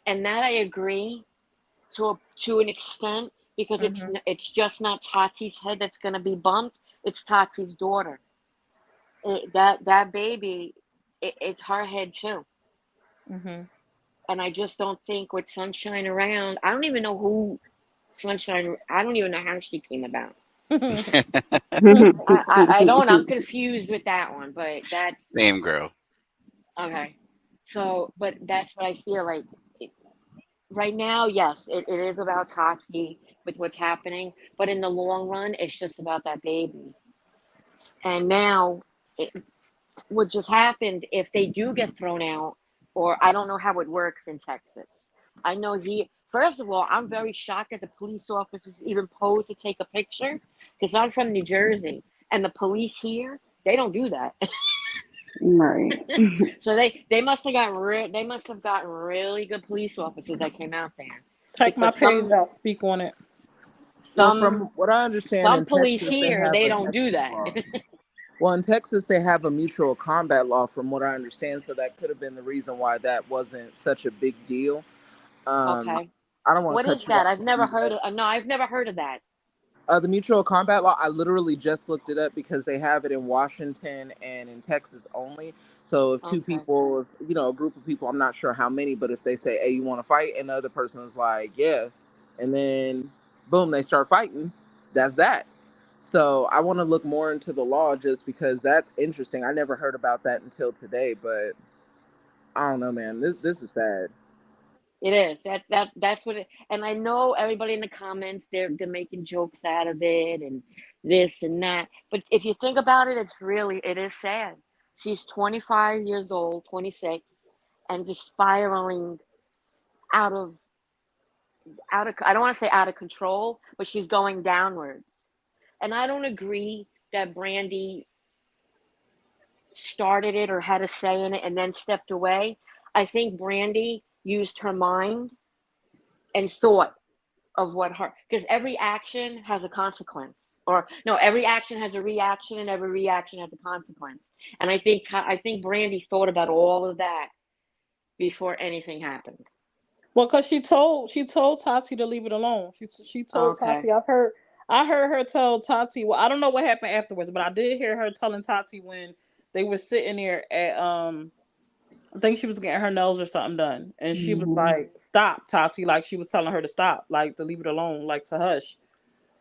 and that I agree to an extent because Mm-hmm. it's just not Tati's head that's going to be bumped. It's Tati's daughter. That baby, it's her head too. Mm-hmm. And I just don't think with Sunshine around, I don't even know who Sunshine. I don't even know how she came about. I don't. I'm confused with that one, but that's Same girl. okay. So, but that's what I feel like. Right now, yes, it is about Tati with what's happening, but in the long run, it's just about that baby. And now, it, what just happened, if they do get thrown out, or I don't know how it works in Texas. I know first of all, I'm very shocked that the police officers even pose to take a picture because I'm from New Jersey and the police here, they don't do that. Right. So they must have they must have gotten really good police officers that came out there Check my because page out. Speak on it. Well, some from what I understand, some in police Texas they here have they a don't do Texas that. law. Well, in Texas they have a mutual combat law, from what I understand. So that could have been the reason why that wasn't such a big deal. Um, Okay. I don't want What to is cut you that? off. I've never heard of no, I've never heard of that. The mutual combat law, I literally just looked it up because they have it in Washington and in Texas only. So if two Okay. people, a group of people, I'm not sure how many, but if they say, hey, you want to fight? And the other person is like, yeah. And then, boom, they start fighting. That's that. So I want to look more into the law just because that's interesting. I never heard about that until today, but I don't know, man. This is sad. It is. That's what it, and I know everybody in the comments they're making jokes out of it and this and that. But if you think about it, it is sad. She's 25 years old, 26, and just spiraling out of I don't want to say out of control, but she's going downwards. And I don't agree that Brandy started it or had a say in it and then stepped away. I think Brandy used her mind and thought of what her because every action has a consequence or no every action has a reaction and every reaction has a consequence and I think Brandy thought about all of that before anything happened. Well, cause she told Tati to leave it alone. She told Okay. Tati. I heard her tell Tati. Well, I don't know what happened afterwards, but I did hear her telling Tati when they were sitting there at I think she was getting her nails or something done, and she was Mhm. like, "Stop, Tati!" Like she was telling her to stop, like to leave it alone, like to hush.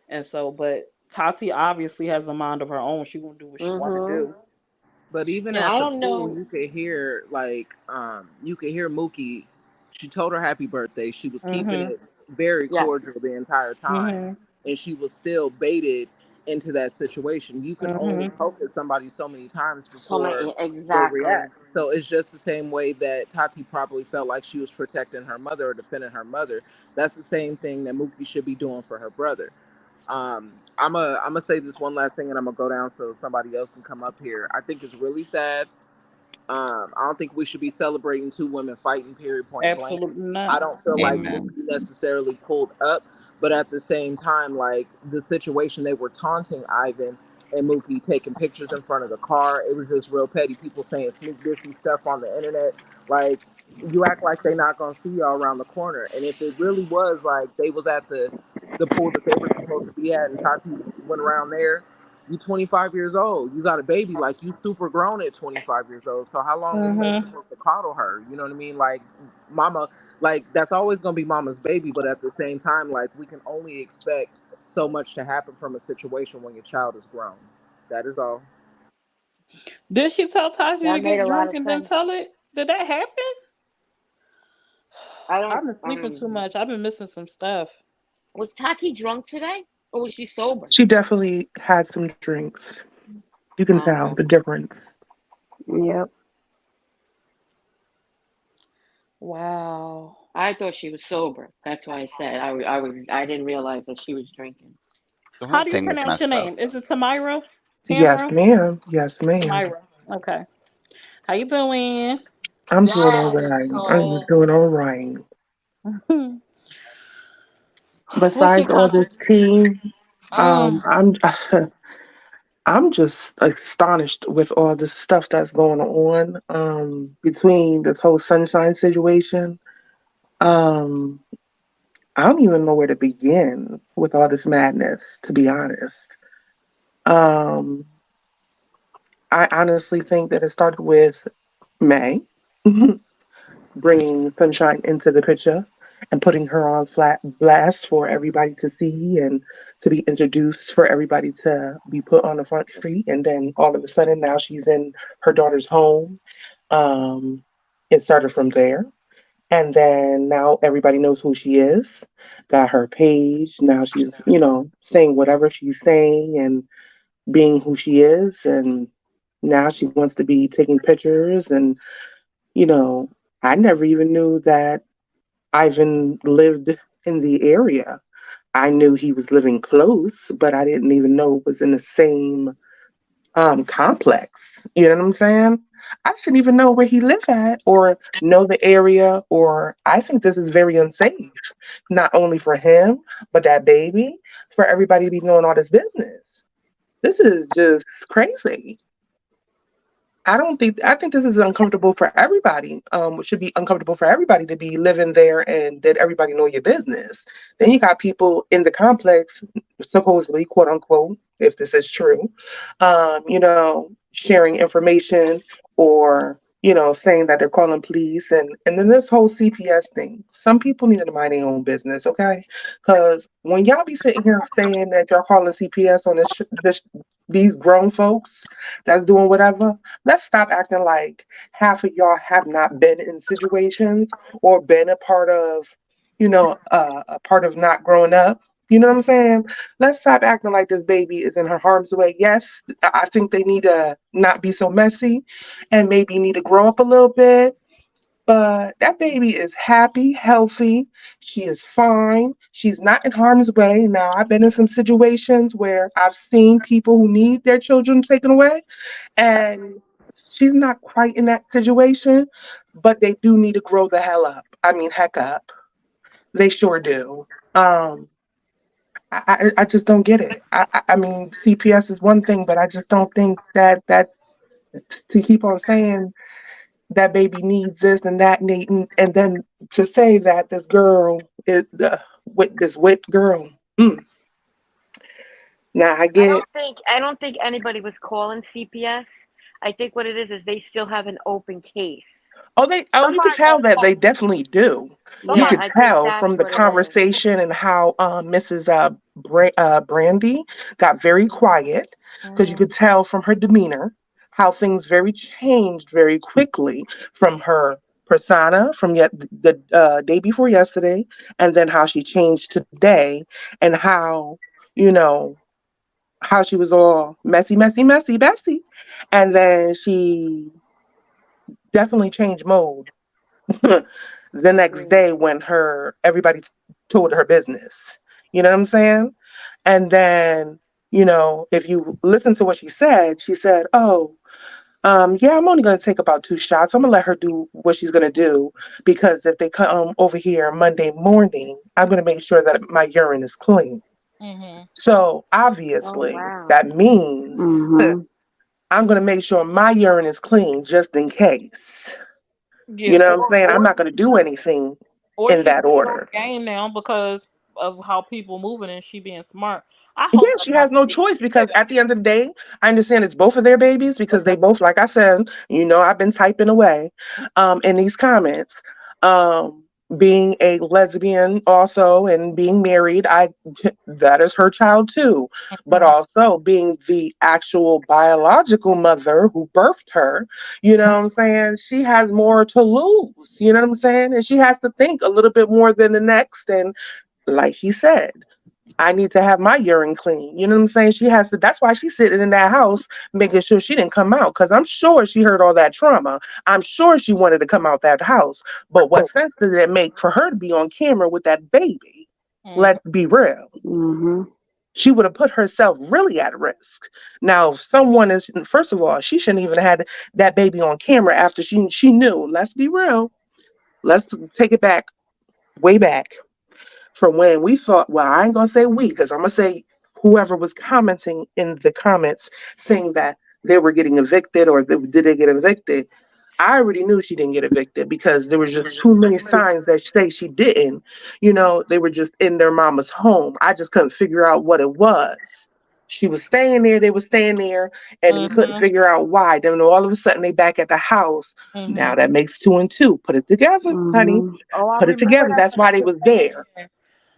And so, but Tati obviously has a mind of her own. She gonna do what she want to Mm-hmm. do. But even And at I the don't pool, know. you could hear Mookie. She told her happy birthday. She was keeping Mhm. it very Yes. cordial the entire time, Mhm. and she was still baited into that situation. You can only Mhm. poke at somebody so many times So before many they exactly. react. So it's just the same way that Tati probably felt like she was protecting her mother or defending her mother. That's the same thing that Mookie should be doing for her brother. I'm gonna say this one last thing, and I'm gonna go down so somebody else can come up here. I think it's really sad. I don't think we should be celebrating two women fighting. Period. Point blank. Absolutely not. I don't feel like Amen. Mookie necessarily pulled up, but at the same time, like the situation, they were taunting Ivan and Mookie, taking pictures in front of the car. It was just real petty. People saying sneak dissy stuff on the internet. Like you act like they're not gonna see y'all around the corner. And if it really was like they was at the pool that they were supposed to be at, and Tati went around there. You 25 years old. You got a baby. Like you super grown at 25 years old. So how long is May Mhm. supposed to coddle her? You know what I mean? Like mama, like that's always gonna be mama's baby. But at the same time, like we can only expect so much to happen from a situation when your child is grown. That is all. Did she tell Tati to That made get a lot drunk of and then sense. tell it? Did that happen? I don't I've been sleeping too much. I've been missing some stuff. was Tati drunk today or was she sober? She definitely had some drinks. You can Oh, tell okay. the difference. Yep. Wow. I thought she was sober. That's why I said I didn't realize that she was drinking. The How whole do you thing was pronounce your messed up. name? Is it Tamira? Yes, Tamara? ma'am. Yes, ma'am. Tamira. Okay. How you doing? I'm doing all right. I'm Gentle. doing all right. What's your Besides all this content? tea, Mm. I'm I'm just astonished with all the stuff that's going on between this whole sunshine situation. Um, I don't even know where to begin with all this madness, to be honest. Um, I honestly think that it started with May bringing Sunshine into the picture and putting her on flat blast for everybody to see and to be introduced for everybody to be put on the front street. And then all of a sudden, now she's in her daughter's home. Um, it started from there. And then now everybody knows who she is, got her page. Now she's, saying whatever she's saying and being who she is. And now she wants to be taking pictures. And, you know, I never even knew that Ivan lived in the area. I knew he was living close, but I didn't even know it was in the same complex. You know what I'm saying? I shouldn't even know where he lived at or know the area, or I think this is very unsafe, not only for him, but that baby, for everybody to be knowing all this business. This is just crazy. I think this is uncomfortable for everybody. It should be uncomfortable for everybody to be living there and that everybody know your business. Then you got people in the complex, supposedly, quote unquote, if this is true, sharing information or saying that they're calling police and then this whole CPS thing. Some people need to mind their own business, okay? Because when y'all be sitting here saying that y'all calling CPS on these grown folks that's doing whatever, let's stop acting like half of y'all have not been in situations or been a part of not growing up. You know what I'm saying? Let's stop acting like this baby is in her harm's way. Yes, I think they need to not be so messy and maybe need to grow up a little bit. But that baby is happy, healthy. She is fine. She's not in harm's way. Now, I've been in some situations where I've seen people who need their children taken away, and she's not quite in that situation, but they do need to grow the hell up. I mean, heck up. They sure do. Um, I just don't get it. I mean, CPS is one thing, but I just don't think that to keep on saying that baby needs this and that need, and then to say that this girl is with this wit girl. Mm. Now I get. I don't think anybody was calling CPS. I think what it is they still have an open case. You could Somebody tell gonna that call. they definitely do. You Yeah, could Somebody. I think tell that's from the what it is. conversation and how Mrs. Brandy got very quiet because you Hmm. could tell from her demeanor how things very changed very quickly from her persona from yet the day before yesterday, and then how she changed today, and you know how she was all messy, messy, messy, messy, and then she definitely changed mode the next Mm. day when her everybody told her business. You know what I'm saying? And then, if you listen to what she said, "Oh, yeah, I'm only gonna take about 2 shots. I'm gonna let her do what she's gonna do because if they come over here Monday morning, I'm gonna make sure that my urine is clean." Mhm. So Oh obviously wow. that means Mm-hmm. I'm gonna make sure my urine is clean just in case. Yeah. You know what I'm saying? I'm not gonna do anything Or in she's that playing on order. the game now because of how people moving and she being smart. I Yeah, hope that she my has no baby choice say because that. at the end of the day, I understand it's both of their babies because they both, like I said, I've been typing away in these comments. Um, being a lesbian also and being married, I that is her child too. But Mhm. also being the actual biological mother who birthed her, you know what I'm saying? She has more to lose, you know what I'm saying? And she has to think a little bit more than the next. And like he said, I need to have my urine clean. You know what I'm saying? She has to, that's why she's sitting in that house making sure she didn't come out. Because I'm sure she heard all that trauma. I'm sure she wanted to come out that house. But what sense did it make for her to be on camera with that baby? Mhm. Let's be real. Mm-hmm. She would have put herself really at risk. Now, if someone is, first of all, she shouldn't even have had that baby on camera after she knew. Let's be real. Let's take it back, way back from when we thought, well, I ain't gonna say we, because I'm gonna say whoever was commenting in the comments saying that they were getting evicted or did they get evicted. I already knew she didn't get evicted because there was just too many signs that say she didn't. You know, they were just in their mama's home. I just couldn't figure out what it was. She was staying there, they were staying there, and we couldn't Mhm. figure out why. Then all of a sudden they back at the house. Now Mhm. that makes two and two. Put it together, honey. Mm-hmm. Oh, I Put it remember together. that That's when why she they was was staying there. there.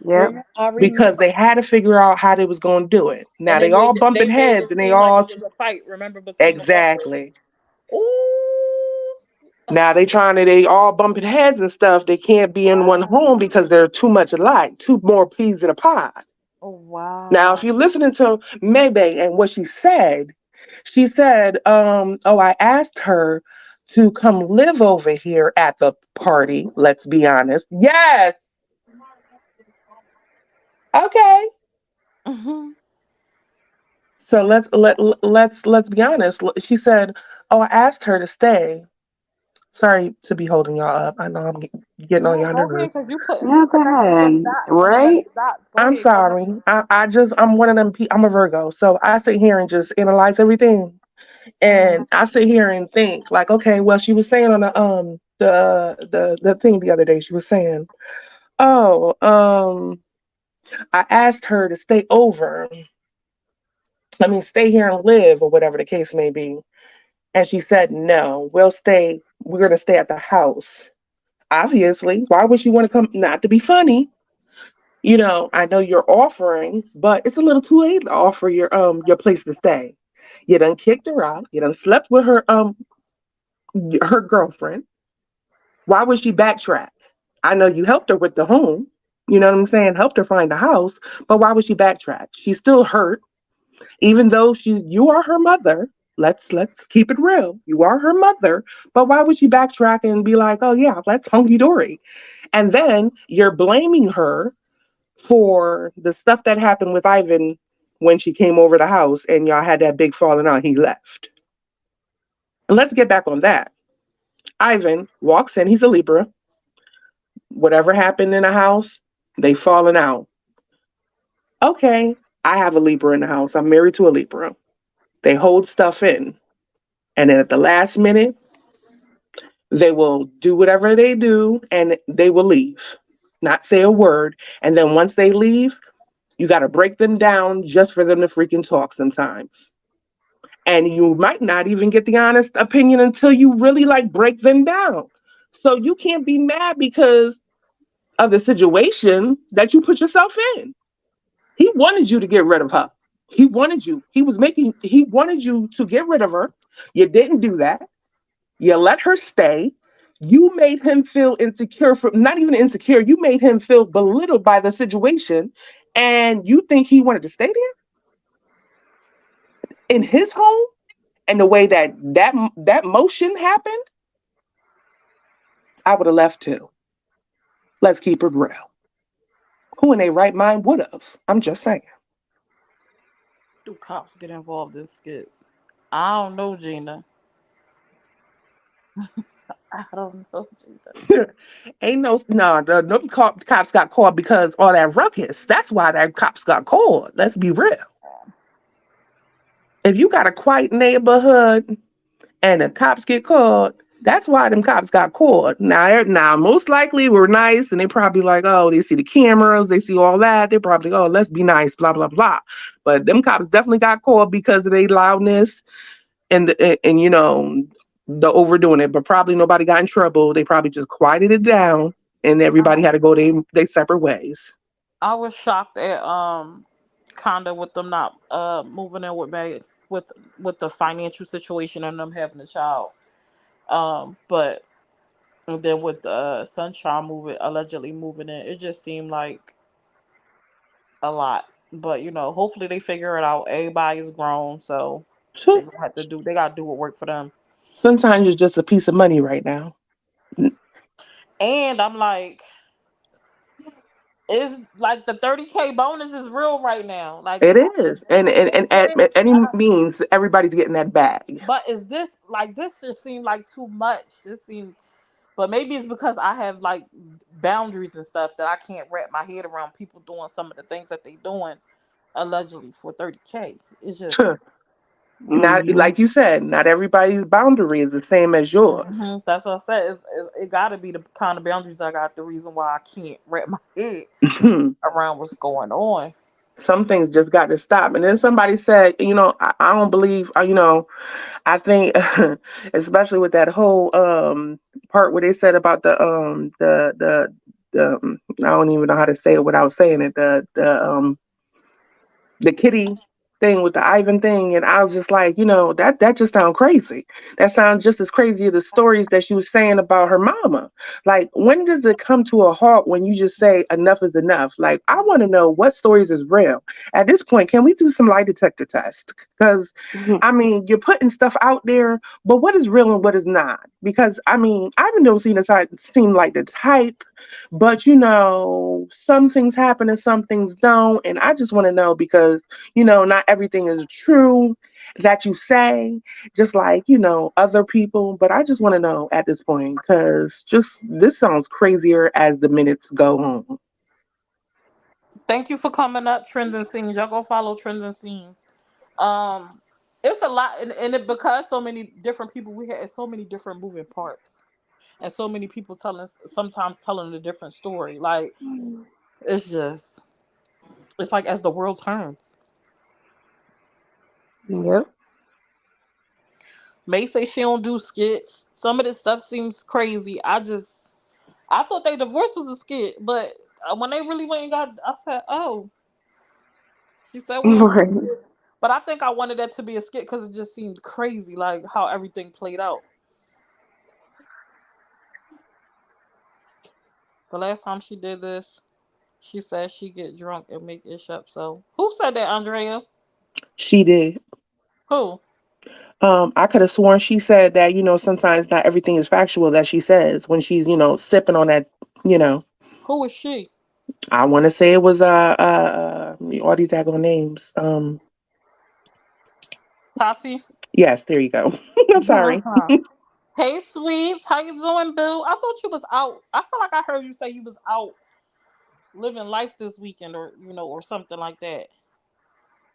Yep. I Because remember. they had to figure out how they was gonna do it. Now And they all bumping they made heads it and they seem like all it was a fight. Remember between the couple. exactly. Ooh. Now they all bumping heads and stuff. They can't be in one home Wow. because they're too much alike, two more peas in a pod. Oh Now, if wow. you're listening to Maybe and what she said, oh, I asked her to come live over here at the party. Let's be honest. Yes. Okay. Mhm. So let's be honest. She said, "Oh, I asked her to stay." Sorry to be holding y'all up. I know I'm getting on No, y'all go ahead, nerves. cause you Yeah, go connecting some ahead. dots. You Right? connecting dots. Go I'm ahead, go ahead. sorry. I'm one of them. I'm a Virgo, so I sit here and just analyze everything, Mhm. and I sit here and think like, okay, well, she was saying on the thing the other day. She was saying, oh, I asked her to stay over. I mean, stay here and live, or whatever the case may be. And she said, no, we're going to stay at the house. Obviously, why would she want to come? Not to be funny. You know, I know you're offering, but it's a little too late to offer your place to stay. You done kicked her out. You done slept with her girlfriend. Why would she backtrack? I know you helped her with the home. You know what I'm saying? Helped her find the house, but why would she backtrack? She's still hurt, even though you are her mother. Let's keep it real. You are her mother, but why would she backtrack and be like, "Oh yeah, let's hunky dory"? And then you're blaming her for the stuff that happened with Ivan when she came over the house and y'all had that big falling out. He left. And let's get back on that. Ivan walks in. He's a Libra. Whatever happened in the house, they falling out. Okay, I have a Libra in the house. I'm married to a Libra. They hold stuff in. And then at the last minute, they will do whatever they do and they will leave, not say a word. And then once they leave, you got to break them down just for them to freaking talk sometimes. And you might not even get the honest opinion until you really like break them down. So you can't be mad because of the situation that you put yourself in. He wanted you to get rid of her. He wanted you. He wanted you to get rid of her. You didn't do that. You let her stay. You made him feel insecure for not even insecure. You made him feel belittled by the situation. And you think he wanted to stay there in his home and the way that motion happened? I would have left too. Let's keep it real. Who in their right mind would have? I'm just saying. Do cops get involved in skits? I don't know, Gina. I don't know, Gina. Ain't no cops got caught because all that ruckus. That's why that cops got caught. Let's be real. If you got a quiet neighborhood and the cops get caught, that's why them cops got caught. Now, most likely we're nice, and they probably like, oh, they see the cameras, they see all that. They probably, oh, let's be nice, blah blah blah. But them cops definitely got caught because of their loudness and the overdoing it. But probably nobody got in trouble. They probably just quieted it down, and everybody I, had to go their separate ways. I was shocked at kinda with them not moving in with me with the financial situation and them having a child. But and then with Sunshine moving allegedly moving in, it just seemed like a lot. But hopefully they figure it out. Everybody's grown, so they gotta do what work for them. Sometimes it's just a piece of money right now. And I'm like, it's like the 30K bonus is real right now. Like It it's is, and okay. at any means, everybody's getting that bag. But is this like this just seemed like too much? This seemed but maybe it's because I have like boundaries and stuff that I can't wrap my head around people doing some of the things that they doing allegedly for 30K. It's just Not Mhm. like you said, not everybody's boundary is the same as yours. That's what I said. It got to be the kind of boundaries that got the reason why I can't wrap my head around what's going on. Some things just got to stop. And then somebody said, I don't believe, I think, especially with that whole part where they said about the I don't even know how to say it without saying it, the kitty thing with the Ivan thing, and I was just like, that just sounds crazy. That sounds just as crazy as the stories that she was saying about her mama. Like, when does it come to a halt when you just say enough is enough? Like, I want to know what stories is real. At this point, can we do some lie detector tests? Because I mean, you're putting stuff out there, but what is real and what is not? Because I mean, Ivan don't seem like the type, but some things happen and some things don't, and I just want to know because not everything is true that you say, just like, other people. But I just want to know at this point because just this sounds crazier as the minutes go on. Thank you for coming up, Trends and Scenes. Y'all go follow Trends and Scenes. Um, it's a lot, and it because so many different people we had so many different moving parts, and so many people sometimes telling a different story. Like it's just it's like as the world turns. Yep. May say she don't do skits. Some of this stuff seems crazy. I thought they divorce was a skit, but when they really went and got, I said, oh, she said we don't. Right. But I think I wanted that to be a skit because it just seemed crazy, like how everything played out. The last time she did this, she said she get drunk and make ish up. So who said that, Andrea? She did. Who? I could have sworn she said that, sometimes not everything is factual that she says when she's, sipping on that, you know. Who is she? I want to say it was all these daggone names. Tati? Yes, there you go. I'm sorry. Hey, sweets, how you doing, boo? I thought you was out. I feel like I heard you say you was out living life this weekend, or or something like that.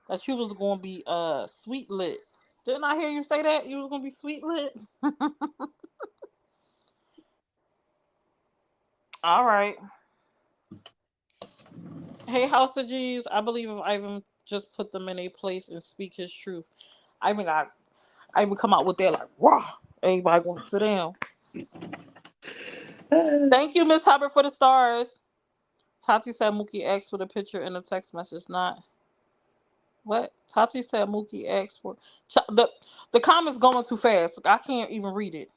That you was gonna be sweet lit. Didn't I hear you say that you was gonna be sweet lit? All right. Hey, House of G's. I believe if Ivan just put them in a place and speak his truth, Ivan got Ivan come out with that like raw. Everybody gonna sit down. Thank you, Miss Hubbard, for the stars. Tati said Mookie asked for the picture in the text message, not what? Tati said Mookie asked for the comments going too fast. I can't even read it.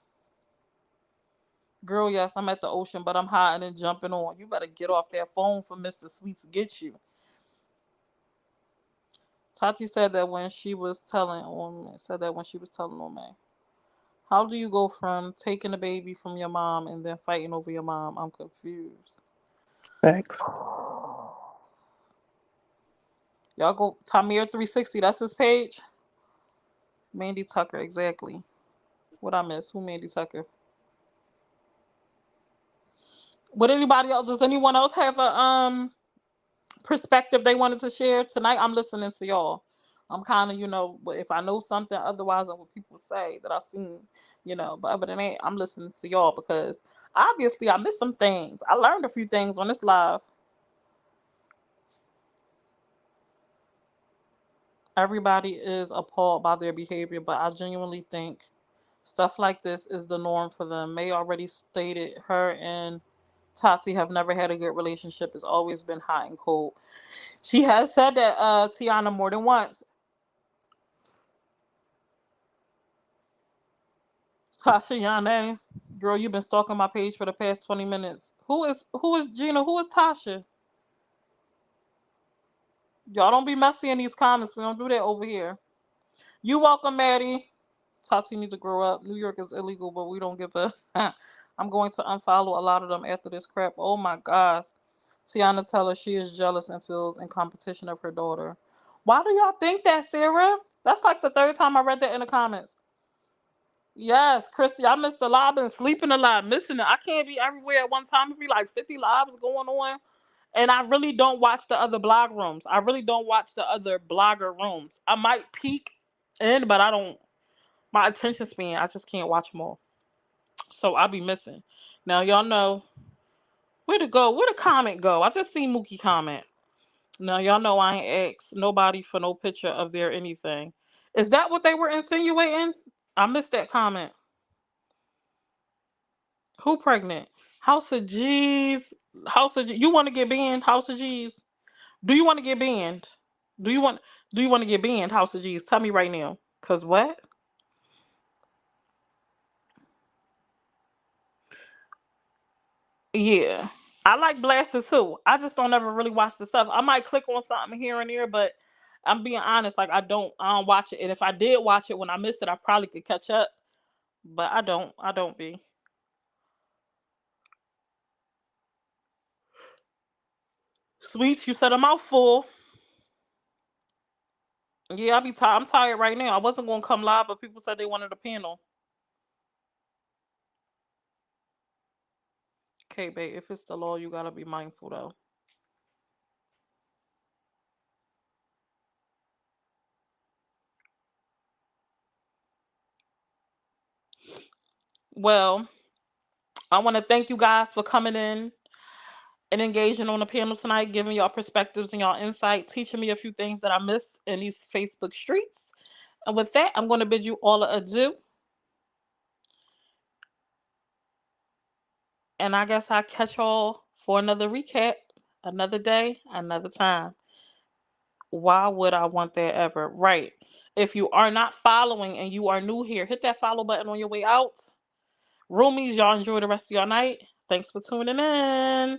Girl, yes, I'm at the ocean, but I'm hiding and jumping on. You better get off that phone for Mr. Sweet to get you. Tati said that when she was telling on me. How do you go from taking a baby from your mom and then fighting over your mom? I'm confused. Thanks. Y'all go Tamir360, that's his page. Mandy Tucker, exactly. What I miss? Who Mandy Tucker? Would anybody else? Does anyone else have a perspective they wanted to share tonight? I'm listening to y'all. I'm kind of but if I know something otherwise than what people say that I've seen, But other than that, I'm listening to y'all because obviously I missed some things. I learned a few things on this live. Everybody is appalled by their behavior, but I genuinely think stuff like this is the norm for them. May already stated her and Tati have never had a good relationship. It's always been hot and cold. She has said that Tiana more than once. Tasha Yane, girl, you've been stalking my page for the past 20 minutes. Who is Gina? Who is Tasha? Y'all don't be messy in these comments. We don't do that over here. You welcome, Maddie. Tati needs to grow up. New York is illegal, but we don't give a. I'm going to unfollow a lot of them after this crap. Oh my gosh. Tiana tell her she is jealous and feels in competition of her daughter. Why do y'all think that, Sarah? That's like the third time I read that in the comments. Yes, Christy, I missed a lot. I've been sleeping a lot, missing it. I can't be everywhere at one time. It be like 50 lives going on. And I really don't watch the other blog rooms. I really don't watch the other blogger rooms. I might peek And but I don't. My attention span, I just can't watch them all. So I'll be missing. Now y'all know where to go. Where the comment go? I just seen Mookie comment. Now y'all know I ain't asked nobody for no picture of their anything. Is that what they were insinuating? I missed that comment. Who pregnant? House of G's. House of G. You want to get banned? House of G's. Do you want to get banned? Do you want? Do you want to get banned? House of G's. Tell me right now. Cause what? Yeah. I like Blaster too. I just don't ever really watch the stuff. I might click on something here and there, but I'm being honest, like I don't watch it. And if I did watch it when I missed it, I probably could catch up. But I don't. I don't be. Sweets, you said a mouthful. Yeah, I be tired. I'm tired right now. I wasn't gonna come live, but people said they wanted a panel. Okay, babe, if it's the law, you gotta be mindful though. Well, I want to thank you guys for coming in and engaging on the panel tonight, giving y'all perspectives and y'all insight, teaching me a few things that I missed in these Facebook streets. And with that, I'm going to bid you all adieu. And I guess I'll catch y'all for another recap, another day, another time. Why would I want that ever? Right. If you are not following and you are new here, hit that follow button on your way out. Roomies, y'all enjoy the rest of your night. Thanks for tuning in.